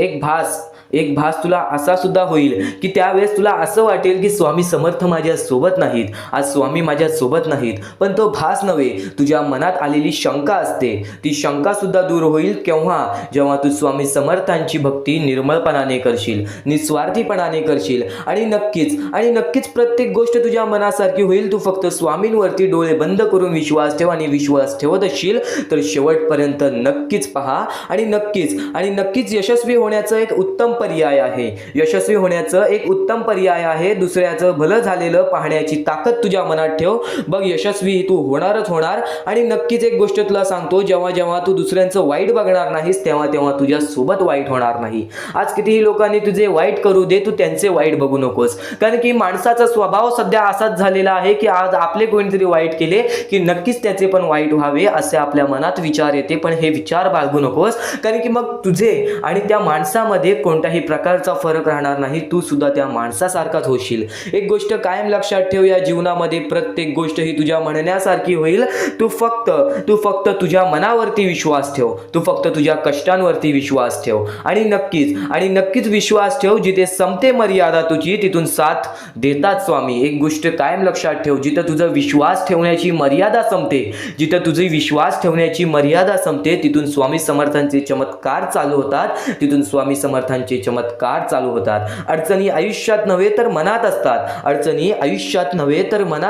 एक भास तुला असा सुद्धा होईल की त्यावेळेस तुला असं वाटेल की स्वामी समर्थ माझ्या सोबत नाहीत, आज स्वामी माझ्या सोबत नाहीत. पण तो भास नव्हे, तुझ्या मनात आलेली शंका असते. ती शंका सुद्धा दूर होईल केव्हा? जेव्हा तू स्वामी समर्थांची भक्ती निर्मळपणाने करशील, निस्वार्थीपणाने करशील. आणि नक्कीच प्रत्येक गोष्ट तुझ्या मनासारखी होईल. तू फक्त स्वामींवरती डोळे बंद करून विश्वास ठेव. आणि विश्वास ठेवत असशील तर शेवटपर्यंत नक्कीच पहा. आणि नक्कीच यशस्वी होण्याचं एक उत्तम पर्याय आहे. यशस्वी होण्याचं एक उत्तम पर्याय आहे. दुसऱ्याचं भलं झालेलं पाहण्याची ताकद तुझ्या मनात ठेव. बघ, यशस्वी तू होणारच होणार. आणि नक्कीच एक गोष्ट तुला सांगतो, जेव्हा तू दुसऱ्यांचं वाईट बघणार नाहीस तेव्हा तुझ्या सोबत वाईट होणार नाही. आज कितीही लोकांनी तुझे वाईट करू दे, तू त्यांचे वाईट बघू नकोस. कारण की माणसाचा स्वभाव सध्या असाच झालेला आहे की आज आपले कोणीतरी वाईट केले की नक्कीच त्याचे पण वाईट व्हावे असे आपल्या मनात विचार येते. पण हे विचार बाळगू नकोस, कारण की मग तुझे आणि त्या माणसामध्ये कोणत्याही प्रकारचा फरक राहणार नाही. तू सुद्धा त्या माणसासारखाच होशील. एक गोष्ट कायम लक्षात ठेव, या जीवनामध्ये प्रत्येक गोष्ट ही तुझ्या म्हणण्यासारखी होईल. तू फक्त तुझ्या मनावरती विश्वास ठेव. तू फक्त तुझ्या कष्टांवरती विश्वास ठेव. आणि नक्कीच विश्वास ठेव. जिथे संपते मर्यादा तुझी तिथून साथ देतात स्वामी. एक गोष्ट कायम लक्षात ठेव, जिथं तुझा विश्वास ठेवण्याची मर्यादा संपते, जिथं तुझी विश्वास ठेवण्याची मर्यादा संपते, तिथून स्वामी समर्थांचे चमत्कार चालू होतात. तिथून स्वामी समर्थांचे चमत्कार चालू होतात. अडचणी आयुष्यात नव्हे तर मनात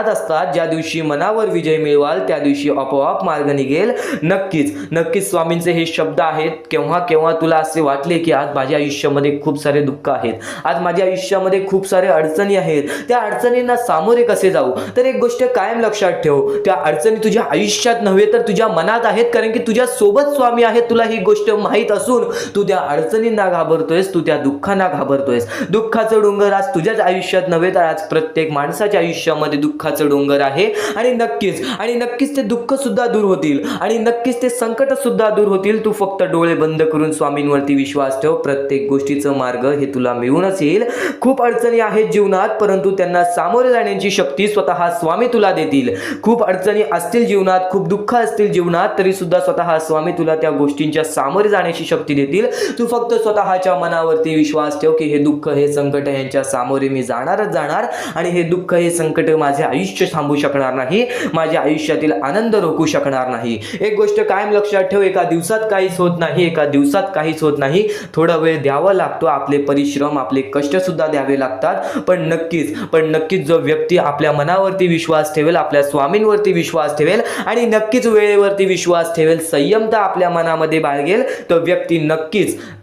असतात. ज्या दिवशी मनावर विजय मिळवाल त्या दिवशी आपोआप मार्ग निघेल. नक्कीच स्वामींचे हे शब्द आहेत. केव्हा तुला असे वाटले की आज माझ्या आयुष्यामध्ये खूप सारे दुःख आहेत, आज माझ्या आयुष्यामध्ये खूप सारे अडचणी आहेत, त्या अडचणींना सामोरे कसे जाऊ? तर एक गोष्ट कायम लक्षात ठेव, त्या अडचणी तुझ्या आयुष्यात नव्हे तर तुझ्या मनात आहेत. कारण की तुझ्या सोबत स्वामी आहेत. तुला ही गोष्ट माहीत असून तू त्या अडचणींना घाबरतोयस, तू त्या दुःखांना घाबरतोयस. दुःखाचं डोंगर आज तुझ्याच आयुष्यात नव्हे तर आज प्रत्येक माणसाच्या आयुष्यामध्ये दुःखाचं डोंगर आहे. आणि नक्कीच ते दुःख सुद्धा दूर होतील. आणि नक्कीच ते संकट सुद्धा दूर होतील. तू फक्त डोळे बंद करून स्वामींवरती विश्वास ठेव. प्रत्येक गोष्टीचं मार्ग हे तुला मिळूनच येईल. खूप अडचणी आहेत जीवनात, परंतु त्यांना सामोरे जाण्याची शक्ती स्वतः स्वामी तुला देतील. खूप अडचणी असतील जीवनात, खूप दुःख असतील जीवनात, तरी सुद्धा स्वतः स्वामी तुला त्या गोष्टींच्या सामोरे जाण्याची शक्ती देतील. तू फक्त स्वतःच्या मनावरती विश्वास ठेव की हे दुःख, हे संकट यांच्या सामोरे मी जाणारच जाणार. आणि हे दुःख, हे संकट माझे आयुष्य थांबू शकणार नाही, माझ्या आयुष्यातील आनंद रोखू शकणार नाही. एक गोष्ट कायम लक्षात ठेव, एका दिवसात काहीच होत नाही. थोडा वेळ द्यावा लागतो. आपले परिश्रम, आपले कष्ट सुद्धा द्यावे लागतात. पण नक्कीच जो व्यक्ती आपल्या मनावरती विश्वास ठेवेल, आपल्या स्वामींवरती विश्वास ठेवेल आणि नक्कीच वेळेवरती विश्वास ठेवेल, संयमता आपल्या मनामध्ये बाळगेल, तो व्यक्ती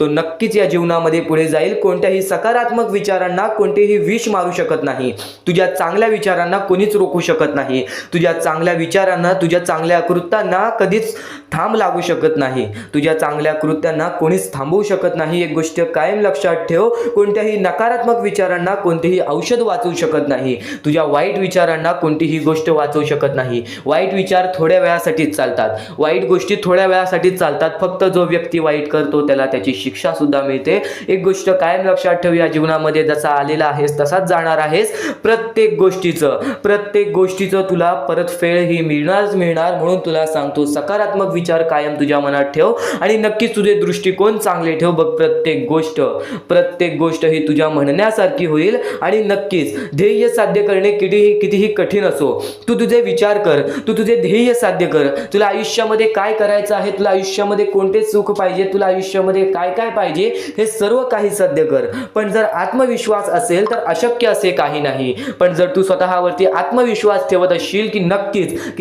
नक्कीच या जीवनामध्ये पुढे जाईल. कोणत्याही सकारात्मक विचारांना कोणतेही विष मारू शकत नाही. तुझ्या चांगल्या विचारांना कोणीच रोखू शकत नाही. तुझ्या चांगल्या विचारांना, तुझ्या चांगल्या कृत्यांना कधीच थांब लागू शकत नाही. तुझ्या चांगल्या कृत्यांना कोणीच थांबवू शकत नाही. एक गोष्ट कायम लक्षात ठेव, कोणत्याही नकारात्मक विचारांना कोणतेही औषध वाचवू शकत नाही. तुझ्या वाईट विचारांना कोणतीही गोष्ट वाचवू शकत नाही. वाईट विचार थोड्या वेळासाठीच चालतात, वाईट गोष्टी थोड्या वेळासाठीच चालतात. फक्त जो व्यक्ती वाईट करतो त्याला त्याची शिक्षा सुद्धा मिळते. एक गोष्ट कायम लक्षात ठेव, या जीवनामध्ये जसा आलेला आहेस तसाच जाणार आहेस. प्रत्येक गोष्टीचं तुला परतफेड ही मिळणार. म्हणून तुला सांगतो, सकारात्मक विचार कायम तुझ्या मनात ठेव आणि नक्कीच तुझे दृष्टिकोन चांगले ठेव. बघ, प्रत्येक गोष्ट ही तुझ्या म्हणण्यासारखी होईल. आणि नक्कीच ध्येय साध्य करणे कितीही कठीण असो, तू तुझे विचार कर, तू तुझे ध्येय साध्य कर. तुला आयुष्यामध्ये काय करायचं आहे, तुला आयुष्यामध्ये कोणते सुख पाहिजे, तुला आयुष्यामध्ये काय पाहिजे, हे सर्व काही साध्य कर. पण जर आत्मविश्वास असेल तर अशक्य असे काही नाही. पण जर तू स्वतःवरती आत्मविश्वास ठेवत असशील की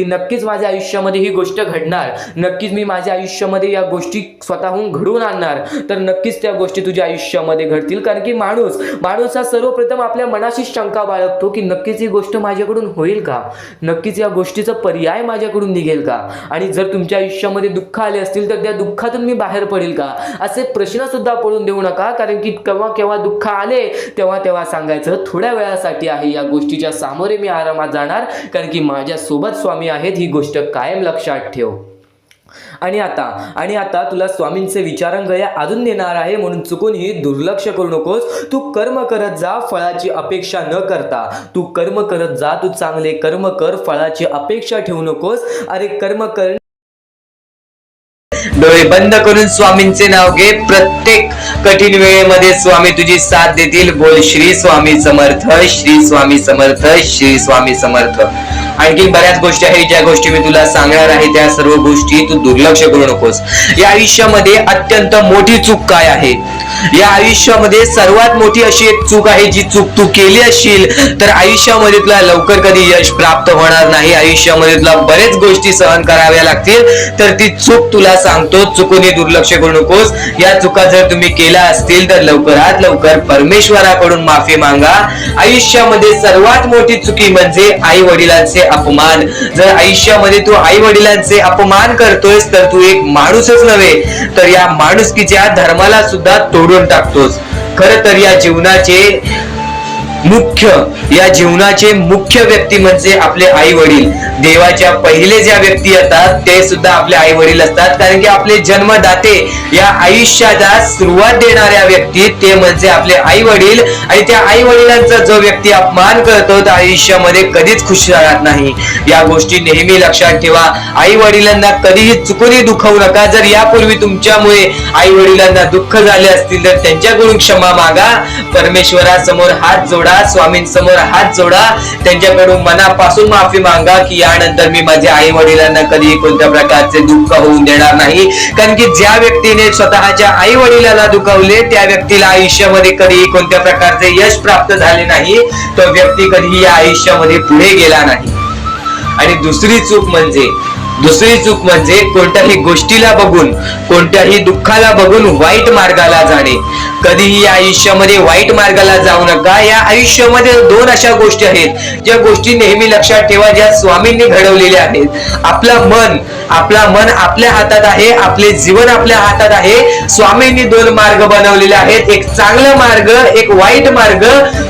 नक्कीच माझ्या आयुष्यामध्ये ही गोष्ट घडणार, नक्कीच मी माझ्या आयुष्यामध्ये या गोष्टी स्वतःहून घडवून आणणार, तर नक्कीच त्या गोष्टी तुझ्या आयुष्यामध्ये घडतील. कारण की माणूस हा सर्वप्रथम आपल्या मनाशी शंका बाळगतो की नक्कीच ही गोष्ट माझ्याकडून होईल का, नक्कीच या गोष्टीचा पर्याय माझ्याकडून निघेल का, आणि जर तुमच्या आयुष्यामध्ये दुःख आले असतील तर त्या दुःखातून मी बाहेर पडेल का, असे प्रश्न सुद्धा पडून देऊ नका. नका, कारण की केव्हा केव्हा दुःख आले तेव्हा तेव्हा सांगायचं थोड्या वेळासाठी आहे, या गोष्टीच्या सामोरे मी आरामात जाणार, कारण की माझ्यासोबत स्वामी आहेत, ही गोष्ट कायम लक्षात ठेव. आणि आता तुला स्वामींचे विचारांगया अजून देणार आहे, म्हणून चुकूनही दुर्लक्ष करू नकोस. तू कर्म करत जा, फळाची अपेक्षा न करता. तू कर्म करत जा, तू चांगले कर्म कर, फळाची अपेक्षा ठेवू नकोस. अरे कर्म कर. डोळे बंद करून स्वामींचे नाव घे. प्रत्येक कठीण वेळेमध्ये स्वामी तुझी साथ देतील. बोल श्री स्वामी समर्थ, श्री स्वामी समर्थ, श्री स्वामी समर्थ. आणखी बऱ्याच गोष्टी आहेत ज्या गोष्टी मी तुला सांगणार आहे, त्या सर्व गोष्टी तू दुर्लक्ष करू नकोस. या आयुष्यामध्ये अत्यंत मोठी चूक काय आहे? या आयुष्यामध्ये सर्वात मोठी अशी एक चूक आहे, जी चूक तू केली असशील तर आयुष्यामध्ये तुला लवकर कधी यश प्राप्त होणार नाही. आयुष्यामध्ये तुला बरेच गोष्टी सहन कराव्या लागतील. तर ती चूक तुला सांगतो, चुकूनही दुर्लक्ष करू नकोस. या चुका जर तुम्ही केल्या असतील तर लवकरात लवकर परमेश्वराकडून माफी मागा. आयुष्यामध्ये सर्वात मोठी चुकी म्हणजे आई वडिलांचे अपमान. जर आयुष्यामध्ये तू आई वडिलांचे अपमान करतोयस तर तू एक माणूसच नव्हे तर या माणुसकीच्या धर्माला सुद्धा तोडून टाकतोस. खरं तर या जीवनाचे मुख्य व्यक्ती म्हणजे आपले आई वडील. देवाच्या पहिले ज्या व्यक्ती येतात ते सुद्धा आपले आई वडील असतात, कारण की आपले जन्मदाते, या आयुष्याला सुरुवात देणाऱ्या व्यक्ती ते म्हणजे आपले आई वडील. आणि त्या आई वडिलांचा जो व्यक्ती अपमान करतो तर आयुष्यामध्ये कधीच खुश राहत नाही. या गोष्टी नेहमी लक्षात ठेवा. आई वडिलांना कधीही चुकूनही दुखवू नका. जर यापूर्वी तुमच्यामुळे आई वडिलांना दुःख झाले असतील तर त्यांच्याकडून क्षमा मागा. परमेश्वरासमोर हात जोडा, स्वामींसमोर हात जोडा, त्यांच्याकडून मनापासून माफी मागा की यानंतर मी माझ्या आई वडिलांना कधीही कोणत्या प्रकारचे दुःख होऊन देणार नाही. कारण की ज्या व्यक्तीने स्वतःच्या आई वडिलांना दुखावले त्या व्यक्तीला आयुष्यामध्ये कधीही कोणत्या प्रकारचे यश प्राप्त झाले नाही. तो व्यक्ती कधीही या आयुष्यामध्ये पुढे गेला नाही. आणि दुसरी चूक म्हणजे कोणत्याही गोष्टीला बघून, कोणत्याही दुःखाला बघून वाईट मार्गाला जाणे. कधीही या आयुष्यामध्ये वाईट मार्गाला जाऊ नका. या आयुष्यामध्ये दोन अशा गोष्टी आहेत ज्या गोष्टी नेहमी लक्षात ठेवा, ज्या स्वामींनी घडवलेल्या आहेत. आपलं मन आपल्या हातात आहे, आपले जीवन आपल्या हातात आहे. स्वामींनी दोन मार्ग बनवलेले आहेत, एक चांगला मार्ग, एक वाईट मार्ग.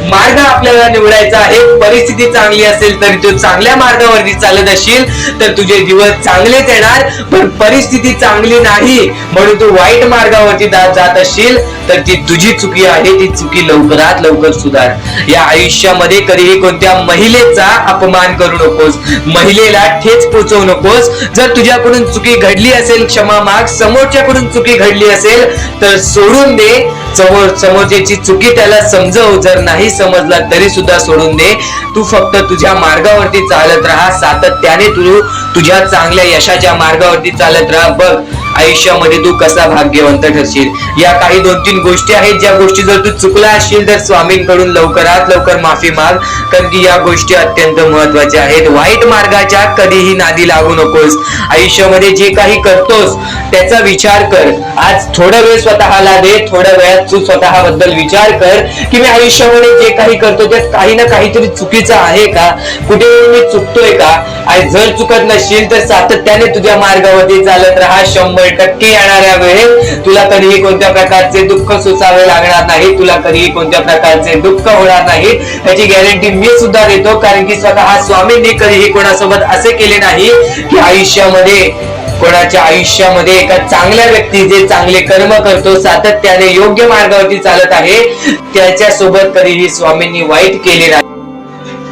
मार्ग आपल्याला निवडायचा आहे. परिस्थिती चांगली असेल तरी तू चांगल्या मार्गावरती चालत असशील तर तुझे दिवस चांगलेच येणार. पण परिस्थिती चांगली नाही म्हणून तू वाईट मार्गावरती जात असशील तर ती तुझी चुकी आहे. ती चुकी लवकरात लवकर सुधार. या आयुष्यामध्ये कधीही कोणत्या महिलेचा अपमान करू नकोस, महिलेला ठेच पोचवू नकोस. जर तुझ्याकडून चुकी घडली असेल क्षमा माग. समोरच्याकडून चुकी घडली असेल तर सोडून दे. समोरच्याची चुकी त्याला समजव. जर नाही समजला तरी सुद्धा सोडून दे. तू फक्त तुझ्या मार्गावरती चालत राहा. सातत्याने तू तुझ्या चांगल्या यशाच्या मार्गावरती चालत राहा. बघ आयुष्यामध्ये तू कसा भाग्यवंत ठरशील. या काही 2-3 गोष्टी आहेत ज्या गोष्टी जर तू चुकला असशील तर स्वामींकडून लवकरात लवकर माफी माग, कारण की या गोष्टी अत्यंत महत्वाच्या आहेत. वाईट मार्गाच्या कधीही नादी लागू नकोस. आयुष्यामध्ये जे काही करतोस त्याचा विचार कर. आज थोडा वेळ स्वतःला दे. थोड्या वेळात तू स्वतःबद्दल विचार कर की मी आयुष्यामध्ये जे काही करतो त्यात काही ना काहीतरी चुकीचं आहे का, कुठे मी चुकतोय का. आणि जर चुकत नसशील तर सातत्याने तुझ्या मार्गावरती चालत राहा. 100% येणाऱ्या वेळेत तुला कधीही कोणत्या प्रकारचे दुःख सोसावे लागणार नाही. तुला कधीही कोणत्या प्रकारचे दुःख होणार नाही याची गॅरंटी मी सुद्धा देतो, कारण की स्वतः स्वामींनी कधीही कोणासोबत असे केले नाही की कोणाच्या आयुष्यामध्ये एका चांगल्या व्यक्ती जे चांगले कर्म करतो, सातत्याने योग्य मार्गावरती चालत आहे, त्याच्यासोबत कधीही स्वामींनी वाईट केले नाही.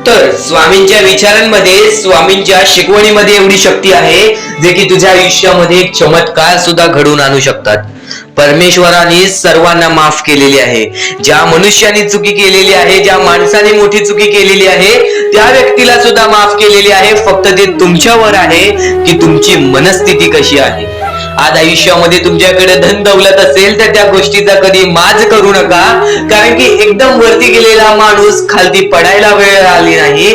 तर स्वामींच्या विचारांमध्ये, स्वामींच्या शिकवणीमध्ये एवढी शक्ती आहे जे की तुझ्या आयुष्यामध्ये एक चमत्कार सुद्धा घडवून आणू शकतात. परमेश्वराने सर्वांना माफ केलेली आहे. ज्या मनुष्याने चुकी केलेली आहे, ज्या माणसाने मोठी चुकी केलेली आहे त्या व्यक्तीला सुद्धा माफ केलेली आहे. फक्त ते तुमच्यावर आहे की तुमची मनस्थिती कशी आहे. आज आयुष्यामध्ये तुमच्याकडे धन दौलत असेल तर त्या गोष्टीचा कधी माज करू नका, कारण की एकदम वरती गेलेला माणूस खालती पडायला वेळ आली नाही.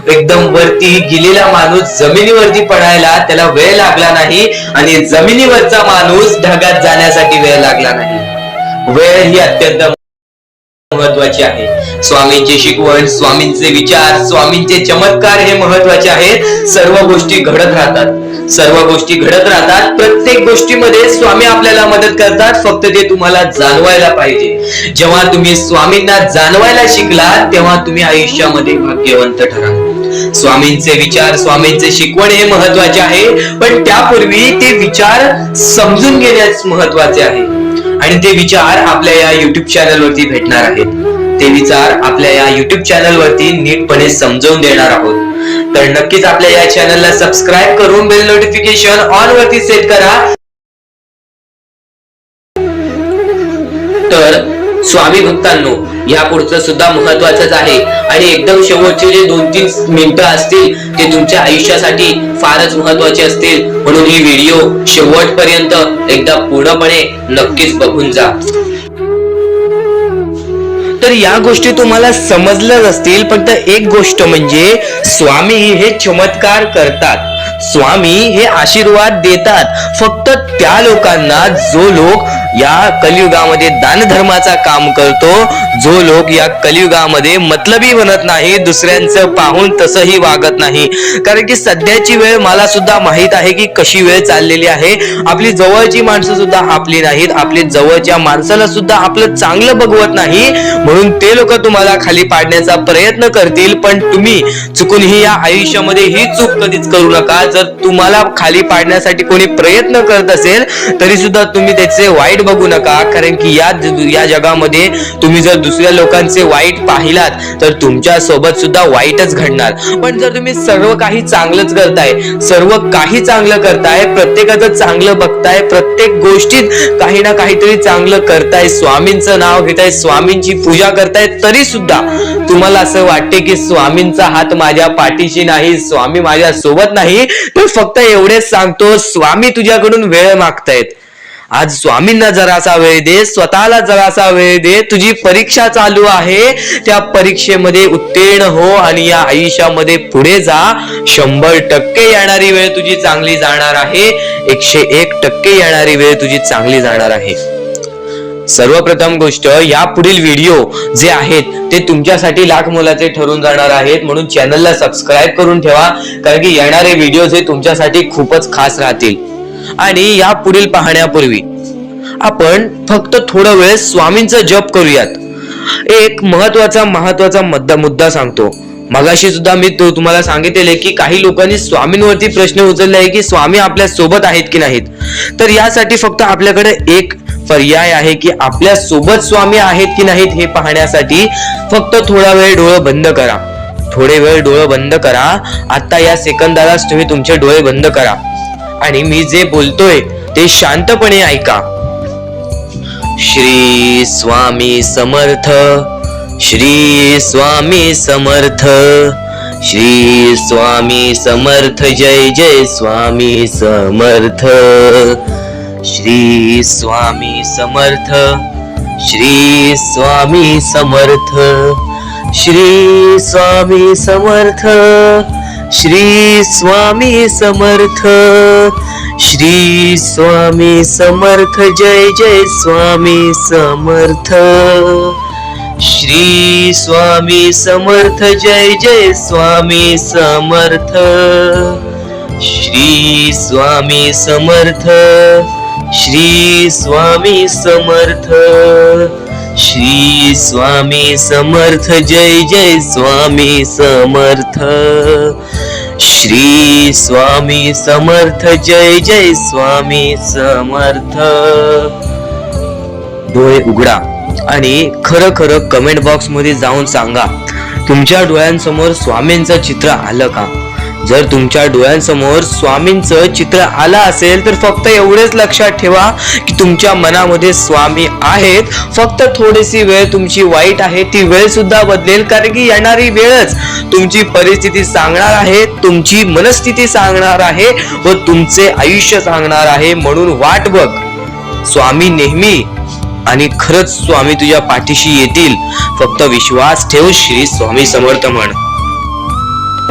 एकदम वरती गेलेला माणूस जमिनीवरती पडायला त्याला वेळ लागला नाही, आणि जमिनीवरचा माणूस ढगात जाण्यासाठी वेळ लागला नाही. वेळ ही अत्यंत महत्वाचे आहे. स्वामींची शिकवण, स्वामींचे विचार, स्वामींचे चमत्कार हे महत्वाचे आहेत. सर्व गोष्टी घडत राहतात. प्रत्येक गोष्टीमध्ये स्वामी आपल्याला मदत करतात. फक्त ते तुम्हाला जाणवायला पाहिजे. जेव्हा तुम्ही स्वामींना जाणवायला शिकलात तेव्हा तुम्ही आयुष्यामध्ये भाग्यवंत ठराल. स्वामींचे विचार, स्वामींचे शिकवण हे महत्वाचे आहे, पण त्यापूर्वी ते विचार समजून घेण्यास महत्वाचे आहे. आणि ते विचार आपल्या या युट्यूब चॅनल वरती भेटणार आहेत. ते विचार आपल्या या युट्यूब चॅनल वरती नीटपणे समजावून देणार आहोत. तर नक्कीच आपल्या या चॅनलला सबस्क्राईब करून बेल नोटिफिकेशन ऑन वरती सेट करा. तर स्वामी भक्तांनो, या पुढचं सुद्धा महत्वाचंच आहे आणि एकदम शेवटचे जे 2-3 मिनिटं असतील ते तुमच्या आयुष्यासाठी फारच महत्वाचे असतील. म्हणून ही व्हिडिओ शेवटपर्यंत एकदा पूर्णपणे नक्कीच बघून जा. तर या गोष्टी तुम्हाला समजल्याच असतील, फक्त एक गोष्ट म्हणजे स्वामी हे चमत्कार करतात. स्वामी हे आशीर्वाद देतात फक्त त्या लोकांना जो लोक या कलियुगामध्ये दान धर्माचा काम करतो, जो लोक या कलियुगामध्ये मतलबी बनत नाही, दुसऱ्यांचं पाहून तसंही वागत नाही. कारण की सध्याची वेळ मला सुद्धा माहित आहे की कशी वेळ चाललेली आहे. आपली जवळची माणसं सुद्धा आपली नाहीत, आपली जवळच्या माणसाला सुद्धा आपलं चांगलं बघवत नाही. म्हणून ते लोक तुम्हाला खाली पाडण्याचा प्रयत्न करतील, पण तुम्ही चुकूनही या आयुष्यामध्ये ही चूक कधीच करू नका. जर तुम्हाला खाली पाडण्यासाठी कोणी प्रयत्न करत असेल तरी सुद्धा तुम्ही त्याचे वाईट बघू नका. कारण की या जगामध्ये तुम्ही जर दुसऱ्या लोकांचे वाईट पाहिलात तर तुमच्या सोबत सुद्धा वाईटच घडणार. पण जर तुम्ही सर्व काही चांगलंच करताय, सर्व काही चांगलं करताय, प्रत्येकाचं चांगलं बघताय, प्रत्येक गोष्टीत काही ना काहीतरी चांगलं करताय, स्वामींचं नाव घेताय, स्वामींची पूजा करताय, तरी सुद्धा तुम्हाला असं वाटते की स्वामींचा हात माझ्या पाठीशी नाही, स्वामी माझ्या सोबत नाही, तर फक्त एवढेच सांगतो, स्वामी तुझ्याकडून वेळ मागतायत. आज स्वामींना जरासा वेळ दे, स्वतःला जरासा वेळ दे. तुझी परीक्षा चालू आहे, त्या परीक्षेमध्ये उत्तीर्ण हो आणि या आयुष्यामध्ये पुढे जा. 100% येणारी वेळ तुझी चांगली जाणार आहे. 101% येणारी वेळ तुझी चांगली जाणार आहे. सर्वप्रथम गोष्ट, या पुढील व्हिडिओ जे आहेत ते तुमच्यासाठी लाख मोलाचे ठरून जाणार आहेत. म्हणून चॅनलला सबस्क्राईब करून ठेवा, कारण की येणारे व्हिडिओ हे तुमच्यासाठी खूपच खास राहतील. आणि या पुढील पाहण्यापूर्वी आपण फक्त थोडा वेळ स्वामींचा जप करूयात. एक महत्वाचा मुद्दा सांगतो. मगाशी सुद्धा मी तुम्हाला सांगितले की काही लोकांनी स्वामींवरती प्रश्न उचलले आहे की स्वामी आपल्या सोबत आहेत की नाहीत. तर यासाठी फक्त आपल्याकडे एक पर्याय आहे की आपल्या सोबत स्वामी आहेत की नाहीत हे पाहण्यासाठी फक्त थोडा वेळ डोळे बंद करा. थोडे वेळ डोळे बंद करा. आता या सेकंदालाच तुम्ही तुमचे डोळे बंद करा आणि मी जे बोलतोय ते शांतपणे ऐका. श्री स्वामी समर्थ, श्री स्वामी समर्थ, श्री स्वामी समर्थ, जय जय स्वामी समर्थ. श्री स्वामी समर्थ, श्री स्वामी समर्थ, श्री स्वामी समर्थ, श्री स्वामी समर्थ, श्री स्वामी समर्थ, जय जय स्वामी समर्थ. श्री स्वामी समर्थ, जय जय स्वामी समर्थ. श्री स्वामी समर्थ, श्री स्वामी समर्थ, श्री स्वामी समर्थ, जय जय स्वामी समर्थ. श्री स्वामी समर्थ, जय जय स्वामी समर्थ. डोळे उघडा आणि खरं खरं कमेंट बॉक्स मध्ये जाऊन सांगा, तुमच्या डोळ्यांसमोर स्वामींचं चित्र आलं का? जर तुमच्या डोळ्यांसमोर स्वामींचं चित्र आलं असेल तर फक्त एवढेच लक्षात ठेवा की तुमच्या मनामध्ये स्वामी आहेत. फक्त थोडीशी वेळ तुमची वाईट आहे, ती वेळ सुद्धा बदलेल. कारण की येणारी वेळच तुमची परिस्थिती सांगणार आहे, तुमची मनस्थिती सांगणार आहे व तुमचे आयुष्य सांगणार आहे. म्हणून वाट बघ, स्वामी नेहमी आणि खरंच स्वामी तुझ्या पाठीशी येतील. फक्त विश्वास ठेव. श्री स्वामी समर्थ म्हण.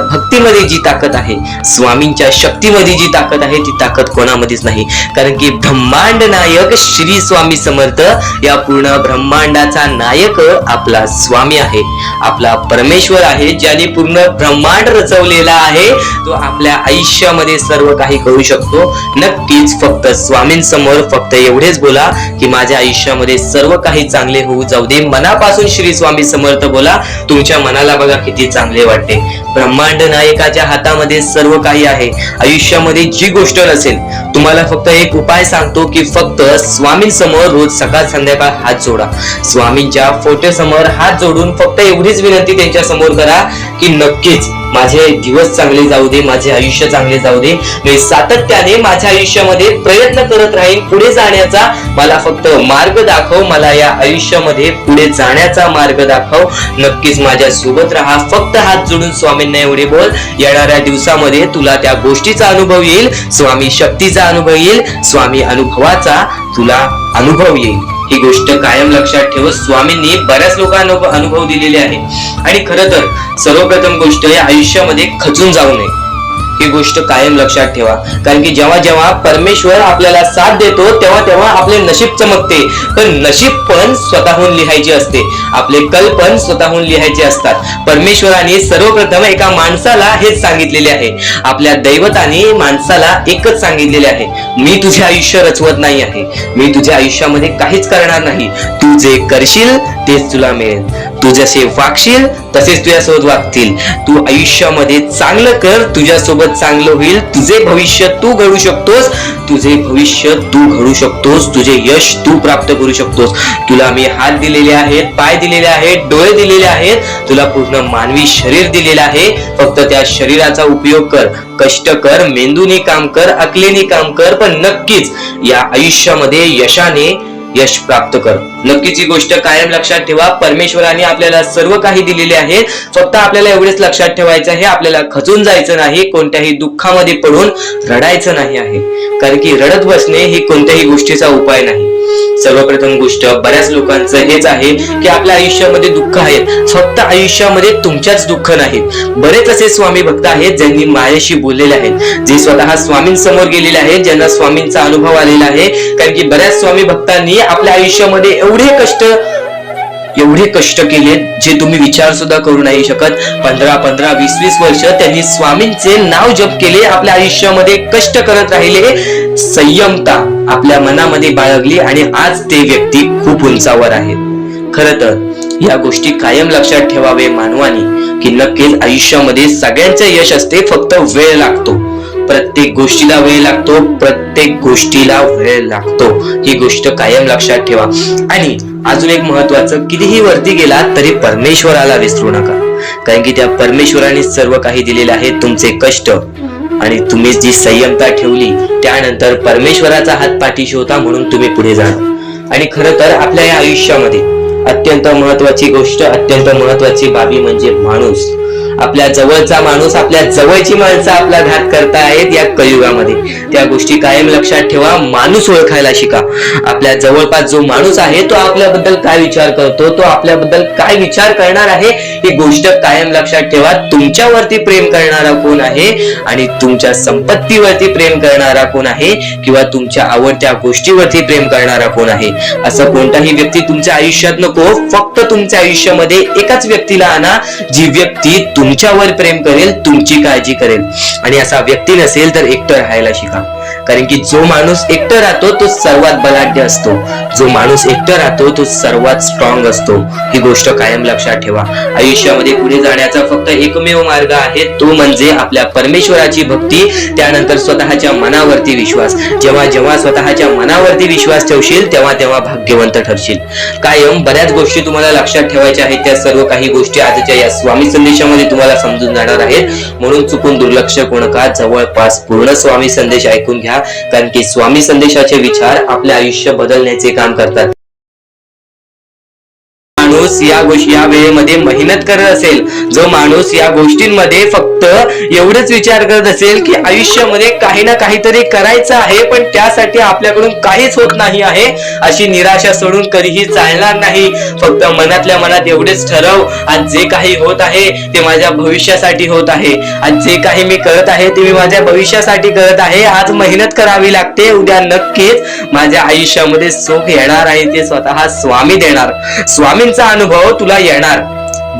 भक्तीमध्ये जी ताकद आहे, स्वामींच्या शक्तीमध्ये जी ताकद आहे, ती ताकद कोणामध्येच नाही. कारण की ब्रह्मांड नायक श्री स्वामी समर्थ, या पूर्ण ब्रह्मांडाचा नायक आपला स्वामी आहे, आपला परमेश्वर आहे, ज्याने पूर्ण ब्रह्मांड रचवलेला आहे. तो आपल्या आयुष्यामध्ये सर्व काही करू शकतो. नक्कीच फक्त स्वामींसमोर फक्त एवढेच बोला की माझ्या आयुष्यामध्ये सर्व काही चांगले होऊ जाऊ दे. मनापासून श्री स्वामी समर्थ बोला. तुमच्या मनाला बघा किती चांगले वाटते. ब्रह्मांड नायकाच्या हातामध्ये सर्व काही आहे. आयुष्यामध्ये जी गोष्ट नसेल, तुम्हाला फक्त एक उपाय सांगतो की फक्त स्वामींसमोर रोज सकाळ संध्याकाळ हात जोडा. स्वामींच्या फोटो समोर हात जोडून फक्त एवढीच विनंती त्यांच्या समोर करा की नक्कीच माझे दिवस चांगले जाऊ दे, माझे आयुष्य चांगले जाऊ दे. मी सातत्याने माझ्या आयुष्यामध्ये प्रयत्न करत राहीन पुढे जाण्याचा. मला फक्त मार्ग दाखव, मला या आयुष्यामध्ये पुढे जाण्याचा मार्ग दाखव. नक्कीच माझ्या सोबत राहा. फक्त हात जोडून स्वामींना एवढे बोल. येणाऱ्या दिवसामध्ये तुला त्या गोष्टीचा अनुभव येईल, स्वामी शक्तीचा अनुभव येईल, स्वामी अनुभवाचा तुला अनुभव येईल. ही गोष्ट कायम लक्षात ठेव. स्वामींनी बऱ्याच लोकांना अनुभव दिलेले आहे. आणि खरं तर सर्वप्रथम गोष्ट या आयुष्यामध्ये खचून जाऊ नये, ही गोष्ट कायम लक्षात ठेवा. कारण की जेव्हा जेव्हा परमेश्वर आपल्याला साथ देतो तेव्हा तेव्हा आपले नशीब चमकते. पण नशीब पण स्वतःहून लिहायचे असते, आपले कल पण स्वतःहून लिहायचे असतात. परमेश्वराने सर्वप्रथम एका माणसाला हेच सांगितलेले आहे. आपल्या दैवताने माणसाला एकच सांगितलेले आहे, मी तुझे आयुष्य रचवत नाही आहे, मी तुझ्या आयुष्यामध्ये काहीच करणार नाही. तू जे करशील तेच तुला मिळेल. तू जसे वागशील तसेच तुझ्यासोबत वागतील. तू आयुष्यामध्ये चांगलं कर, तुझ्यासोबत चांगलं होईल. तुझे भविष्य तू घडू शकतोस, तुझे भविष्य तू घडू शकतोस, तुझे यश तू प्राप्त करू शकतोस. तुला मी हात दिलेले आहेत, पाय दिलेले आहेत, डोळे दिलेले आहेत, तुला पूर्ण मानवी शरीर दिलेलं आहे. फक्त त्या शरीराचा उपयोग कर, कष्ट कर, मेंदूने काम कर, अकलेने काम कर, पण नक्कीच या आयुष्यामध्ये यशाने यश प्राप्त कर. नक्कीच ही गोष्ट कायम लक्षात ठेवा. परमेश्वराने आपल्याला सर्व काही दिलेले आहे. फक्त आपल्याला एवढेच लक्षात ठेवायचं आहे, आपल्याला खचून जायचं नाही, कोणत्याही दुःखामध्ये पडून रडायचं नाही आहे. कारण की रडत बसणे ही कोणत्याही गोष्टीचा उपाय नाही. सर्वप्रथम गोष्ट बऱ्याच लोकांचं हेच आहे की आपल्या आयुष्यामध्ये दुःख आहेत. फक्त आयुष्यामध्ये तुमच्याच दुःख नाहीत. बरेच असे स्वामी भक्त आहेत ज्यांनी माझ्याशी बोललेले आहेत, जे स्वतः स्वामींसमोर गेलेले आहेत, ज्यांना स्वामींचा अनुभव आलेला आहे. कारण की बऱ्याच स्वामी भक्तांनी आपल्या आयुष्यामध्ये एवढे कष्ट केले जे तुम्ही विचार सुद्धा करू नाही शकत. 15 20 वर्ष त्यांनी स्वामींचे नाव जप केले, आपल्या आयुष्यामध्ये कष्ट करत राहिले, संयमता आपल्या मनामध्ये बाळगली आणि आज ते व्यक्ती खूप उंचावर आहेत. खरं तर या गोष्टी कायम लक्षात ठेवावे मानवानी की नक्कीच आयुष्यामध्ये सगळ्यांचे यश असते, फक्त वेळ लागतो. प्रत्येक गोष्टीला वेळ लागतो, प्रत्येक गोष्टीला वेळ लागतो. ही गोष्ट कायम लक्षात ठेवा. आणि अजून एक महत्वाचं, कितीही वरती गेला तरी परमेश्वराला विसरू नका. कारण की त्या परमेश्वराने सर्व काही दिलेले आहे. तुमचे कष्ट आणि तुम्ही जी संयमता ठेवली त्यानंतर परमेश्वराचा हात पाठीशी होता म्हणून तुम्ही पुढे जाणार. आणि खरं तर आपल्या या आयुष्यामध्ये अत्यंत महत्वाची गोष्ट, अत्यंत महत्वाची बाबी म्हणजे माणूस. आपल्या जवळचा माणूस, आपल्या जवळची माणसं आपला घात करतायत या कलियुगामध्ये. त्या गोष्टी कायम लक्षात ठेवा. माणूस ओळखायला शिका. आपल्या जवळपास जो माणूस आहे तो आपल्याबद्दल काय विचार करतो, तो आपल्याबद्दल काय विचार करणार आहे, ही गोष्ट कायम लक्षात ठेवा. तुमच्यावरती प्रेम करणारा कोण आहे आणि तुमच्या संपत्तीवरती प्रेम करणारा कोण आहे किंवा तुमच्या आवडत्या गोष्टीवरती प्रेम करणारा कोण आहे, असं कोणताही व्यक्ती तुमच्या आयुष्यात नको. फक्त तुमच्या आयुष्यामध्ये एकाच व्यक्तीला आणा, जी व्यक्ती तुमच्यावर प्रेम करेल, तुमची काळजी करेल. आणि असा व्यक्ती नसेल तर एकटं राहायला शिका. कारण की जो माणूस एकटं राहतो तो सर्वात बलाढ्य असतो, जो माणूस एकटं राहतो तो सर्वात स्ट्रॉंग असतो. ही गोष्ट कायम लक्षात ठेवा. आयुष्यामध्ये पुढे जाण्याचा फक्त एकमेव मार्ग आहे, तो म्हणजे आपल्या परमेश्वराची भक्ती, त्यानंतर स्वतःच्या मनावरती विश्वास. जेव्हा जेव्हा स्वतःच्या मनावरती विश्वास ठेवशील तेव्हा तेव्हा भाग्यवंत ठरशील. कायम बऱ्याच गोष्टी तुम्हाला लक्षात ठेवायच्या आहेत. त्या सर्व काही गोष्टी आजच्या या स्वामी संदेशामध्ये तुम्हाला समजून जाणार आहेत. म्हणून चुकून दुर्लक्ष करू नका. जवळपास पूर्ण स्वामी संदेश ऐकून घ्या. कारण की स्वामी संदेशाचे विचार आपले आयुष्य बदलण्याचे काम करतात. माणूस या वेळेमध्ये मेहनत करत असेल, जो माणूस या गोष्टींमध्ये फक्त एवढंच विचार करत असेल की आयुष्यामध्ये काही ना काहीतरी करायचं आहे पण त्यासाठी आपल्याकडून काहीच होत नाही आहे, अशी निराशा सोडून कधीही चालणार नाही. फक्त मनातल्या मनात एवढेच ठरव, आज जे काही होत आहे ते माझ्या भविष्यासाठी होत आहे. आज जे काही मी करत आहे ते मी माझ्या भविष्यासाठी करत आहे. आज मेहनत करावी लागते, उद्या नक्कीच माझ्या आयुष्यामध्ये सुख येणार आहे, ते स्वतः स्वामी देणार. स्वामींचा अनुभव तुला येणार.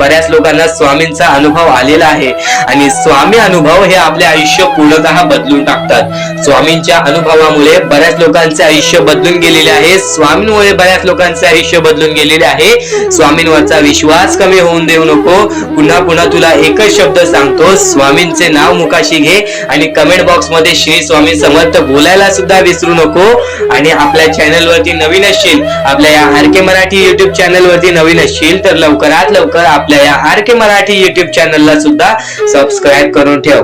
बऱ्याच लोकांना स्वामींचा अनुभव आलेला आहे आणि स्वामी अनुभव हे आपले आयुष्य पूर्णतः बदलून टाकतात. स्वामींच्या अनुभवामुळे बऱ्याच लोकांचे आयुष्य बदलून गेलेले आहे. स्वामींमुळे बऱ्याच लोकांचे आयुष्य बदलून गेलेले आहे. स्वामींवरचा विश्वास कमी होऊन देऊ नको. पुन्हा पुन्हा तुला एकच शब्द सांगतो, स्वामींचे नाव मुखाशी घे आणि कमेंट बॉक्स मध्ये श्री स्वामी समर्थ बोलायला सुद्धा विसरू नको. आणि आपल्या चॅनल वरती नवीन असशील, आपल्या या आर.के. मराठी युट्यूब चॅनल वरती नवीन असशील तर लवकरात लवकर आपल्या या आर.के. मराठी युट्यूब चॅनलला सुद्धा सबस्क्राईब करून ठेव.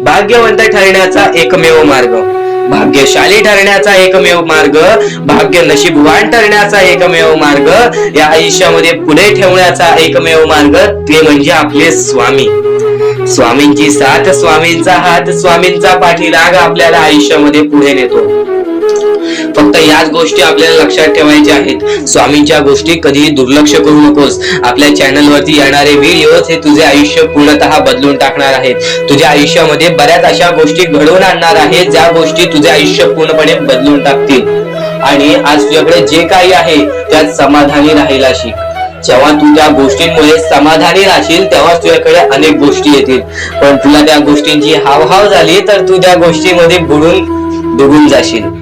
भाग्यवंत ठरण्याचा एकमेव मार्ग, भाग्यशाली ठरण्याचा एकमेव मार्ग, भाग्य नशीबवान ठरण्याचा एकमेव मार्ग, या आयुष्यामध्ये पुढे ठेवण्याचा एकमेव मार्ग ते म्हणजे आपले स्वामी. स्वामींची साथ, स्वामींचा हात, स्वामींचा पाठीराग आपल्याला आयुष्यामध्ये पुढे नेतो. फक्त याच गोष्टी आपल्याला लक्षात ठेवायच्या आहेत. स्वामींच्या गोष्टी कधीही दुर्लक्ष करू नकोस. आपल्या चॅनल वरती येणारे व्हिडिओज हे तुझे आयुष्य पूर्णतः बदलून टाकणार आहेत. तुझ्या आयुष्यामध्ये बऱ्याच अशा गोष्टी घडवून आणणार आहेत ज्या गोष्टी तुझे आयुष्य पूर्णपणे बदलून टाकतील. आणि आज तुझ्याकडे जे काही आहे त्यात समाधानी राहायला शिक. जेव्हा तू त्या गोष्टींमुळे समाधानी राहशील तेव्हा तुझ्याकडे अनेक गोष्टी येतील. पण तुला त्या गोष्टींची हावभाव झाली तर तू त्या गोष्टीमध्ये बुडून डुबून जाशील.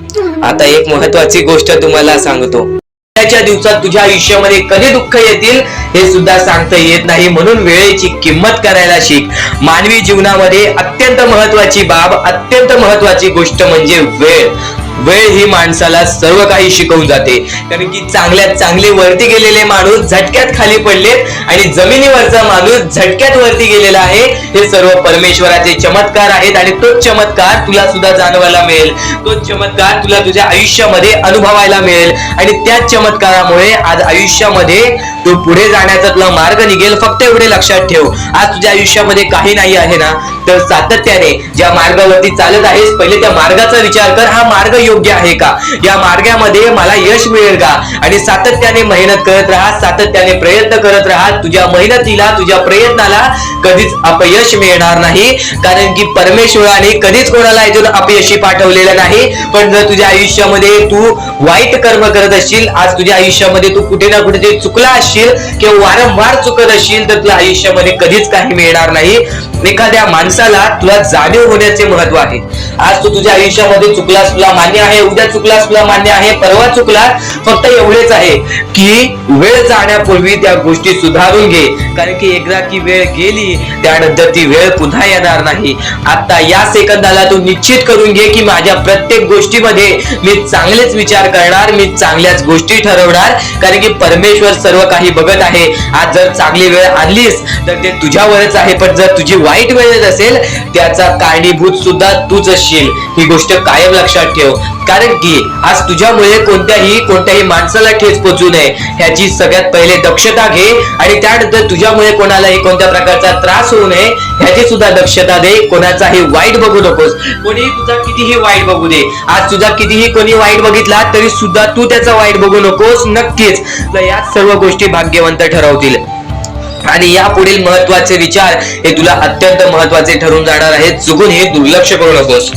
आता एक महत्वाची गोष्ट तुम्हाला सांगतो, उद्याच्या दिवसात तुझ्या आयुष्यामध्ये कधी दुःख येतील हे सुद्धा सांगता येत नाही. म्हणून वेळेची किंमत करायला शिक. मानवी जीवनामध्ये अत्यंत महत्वाची बाब, अत्यंत महत्वाची गोष्ट म्हणजे वेळ. वेळ ही माणसाला सर्व काही शिकवून जाते. कारण की चांगल्यात चांगले वरती गेलेले माणूस झटक्यात खाली पडलेत आणि जमिनीवरचा माणूस झटक्यात वरती गेलेला आहे. हे सर्व परमेश्वराचे चमत्कार आहेत आणि तोच चमत्कार तुला सुद्धा जाणवायला मिळेल. तोच चमत्कार तुला तुझ्या आयुष्यामध्ये अनुभवायला मिळेल आणि त्याच चमत्कारामुळे आज आयुष्यामध्ये तू पुढे जाण्याचा तुला मार्ग निघेल. फक्त एवढे लक्षात ठेव, आज तुझ्या आयुष्यामध्ये काही नाही आहे ना, तर सातत्याने ज्या मार्गावरती चालत आहेस पहिले त्या मार्गाचा विचार कर. हा मार्ग योग्य आहे का? या मार्गामध्ये मला यश मिळेल का? आणि सातत्याने मेहनत करत राहा, सातत्याने प्रयत्न करत राहा. तुझ्या मेहनतीला, तुझ्या प्रयत्नाला कधीच अपयश मिळणार नाही. कारण की परमेश्वराने कधीच कोणाला इथून अपयशी पाठवलेलं नाही. पण जर तुझ्या आयुष्यामध्ये तू वाईट कर्म करत असशील, आज तुझ्या आयुष्यामध्ये तू कुठे ना कुठे चुकला असशील किंवा वारंवार चुकत असशील तर तुला आयुष्यामध्ये कधीच काही मिळणार नाही. एखाद्या माणसाला तुला जाणीव होण्याचे महत्व आहे. आज तू तुझ्या आयुष्यामध्ये चुकलास, तुला मान्य आहे. उद्या चुकलास, तुला मान्य आहे. परवा चुकलास, फक्त एवढेच आहे की वेळ जाण्यापूर्वी त्या गोष्टी सुधारून घे. कारण की एकदा की वेळ गेली त्यानंतर ती वेळ पुन्हा येणार नाही. आता या सेकंदाला तू निश्चित करून घे की माझ्या प्रत्येक गोष्टीमध्ये मी चांगलेच विचार करणार, मी चांगल्याच गोष्टी ठरवणार. कारण की परमेश्वर सर्व काही बघत आहे. आज जर चांगली वेळ आणलीस तर ते तुझ्यावरच आहे, पण जर तुझी वाईट वेळ असेल त्याचा कारणीभूत सुद्धा तूच असशील. ही गोष्ट कायम लक्षात ठेव. कारण की आज तुझ्यामुळे कोणत्याही माणसाला ठेच पोचू नये ह्याची सगळ्यात पहिले दक्षता घे. आणि त्यानंतर तुझ्यामुळे कोणालाही कोणत्या प्रकारचा त्रास होऊ नये ह्याची सुद्धा दक्षता दे. कोणाचाही वाईट बघू नकोस. कोणीही तुझा कितीही वाईट बघू दे, आज तुझा कितीही कोणी वाईट बघितला तरी सुद्धा तू त्याचा वाईट बघू नकोस. नक्कीच या सर्व गोष्टी भाग्यवंत ठरवतील. आणि या पुढील महत्वाचे विचार हे तुला अत्यंत महत्वाचे ठरून जाणार आहेत. चुकून हे दुर्लक्ष करू नकोस.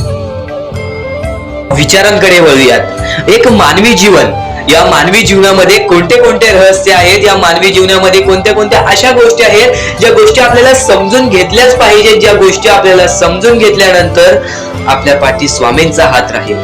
विचारांकडे वळूयात. एक मानवी जीवन, या मानवी जीवनामध्ये कोणते कोणते रहस्य आहेत, या मानवी जीवनामध्ये कोणत्या कोणत्या अशा गोष्टी आहेत ज्या गोष्टी आपल्याला समजून घेतल्याच पाहिजेत. ज्या गोष्टी आपल्याला समजून घेतल्यानंतर आपल्या पाठी स्वामींचा हात राहील.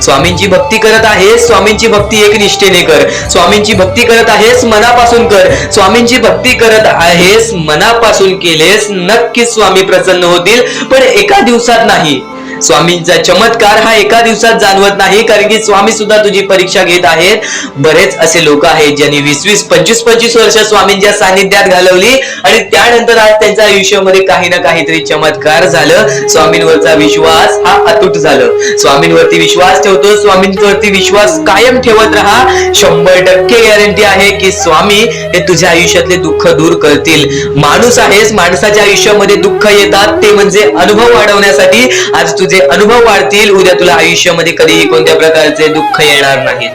स्वामींची भक्ती करत आहेस, स्वामींची भक्ती एक निष्ठेने कर. स्वामींची भक्ती करत आहेस, मनापासून कर. स्वामींची भक्ती करत आहेस, मनापासून केलेस, नक्कीच स्वामी प्रसन्न होतील. पण एका दिवसात नाही. स्वामींचा चमत्कार हा एका दिवसात जाणवत नाही, कारण की स्वामी सुद्धा तुझी परीक्षा घेत आहेत. बरेच असे लोक आहेत ज्यांनी 20-20, 25-25 वर्ष स्वामींच्या सानिध्यात घालवली आणि त्यानंतर आज त्यांच्या आयुष्यामध्ये काही ना काहीतरी चमत्कार झालं. स्वामींवरचा विश्वास हा अतूट झालं. स्वामींवरती विश्वास ठेवतो, स्वामींवरती विश्वास कायम ठेवत राहा. 100% गॅरंटी आहे की स्वामी हे तुझ्या आयुष्यातले दुःख दूर करतील. माणूस आहेस, माणसाच्या आयुष्यामध्ये दुःख येतात, ते म्हणजे अनुभव वाढवण्यासाठी. आज तुझे अनुभव वाढतील, उद्या तुला आयुष्यामध्ये कधीही कोणत्या प्रकारचे दुःख येणार नाही.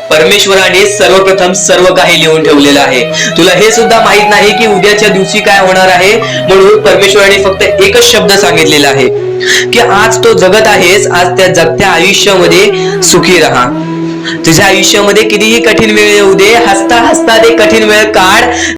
परमेश्वराने सर्वप्रथम सर्व काही लिहून ठेवलेलं आहे. तुला हे सुद्धा माहित नाही की उद्याच्या दिवशी काय होणार आहे, म्हणून परमेश्वराने फक्त एकच शब्द सांगितलेला आहे की आज तो जगत आहेस, आज त्या जगत्या आयुष्यामध्ये सुखी राहा. तुझ्या आयुष्यामध्ये कितीही कठीण वेळ येऊ दे, हसता हसता ते कठीण वेळ काढ.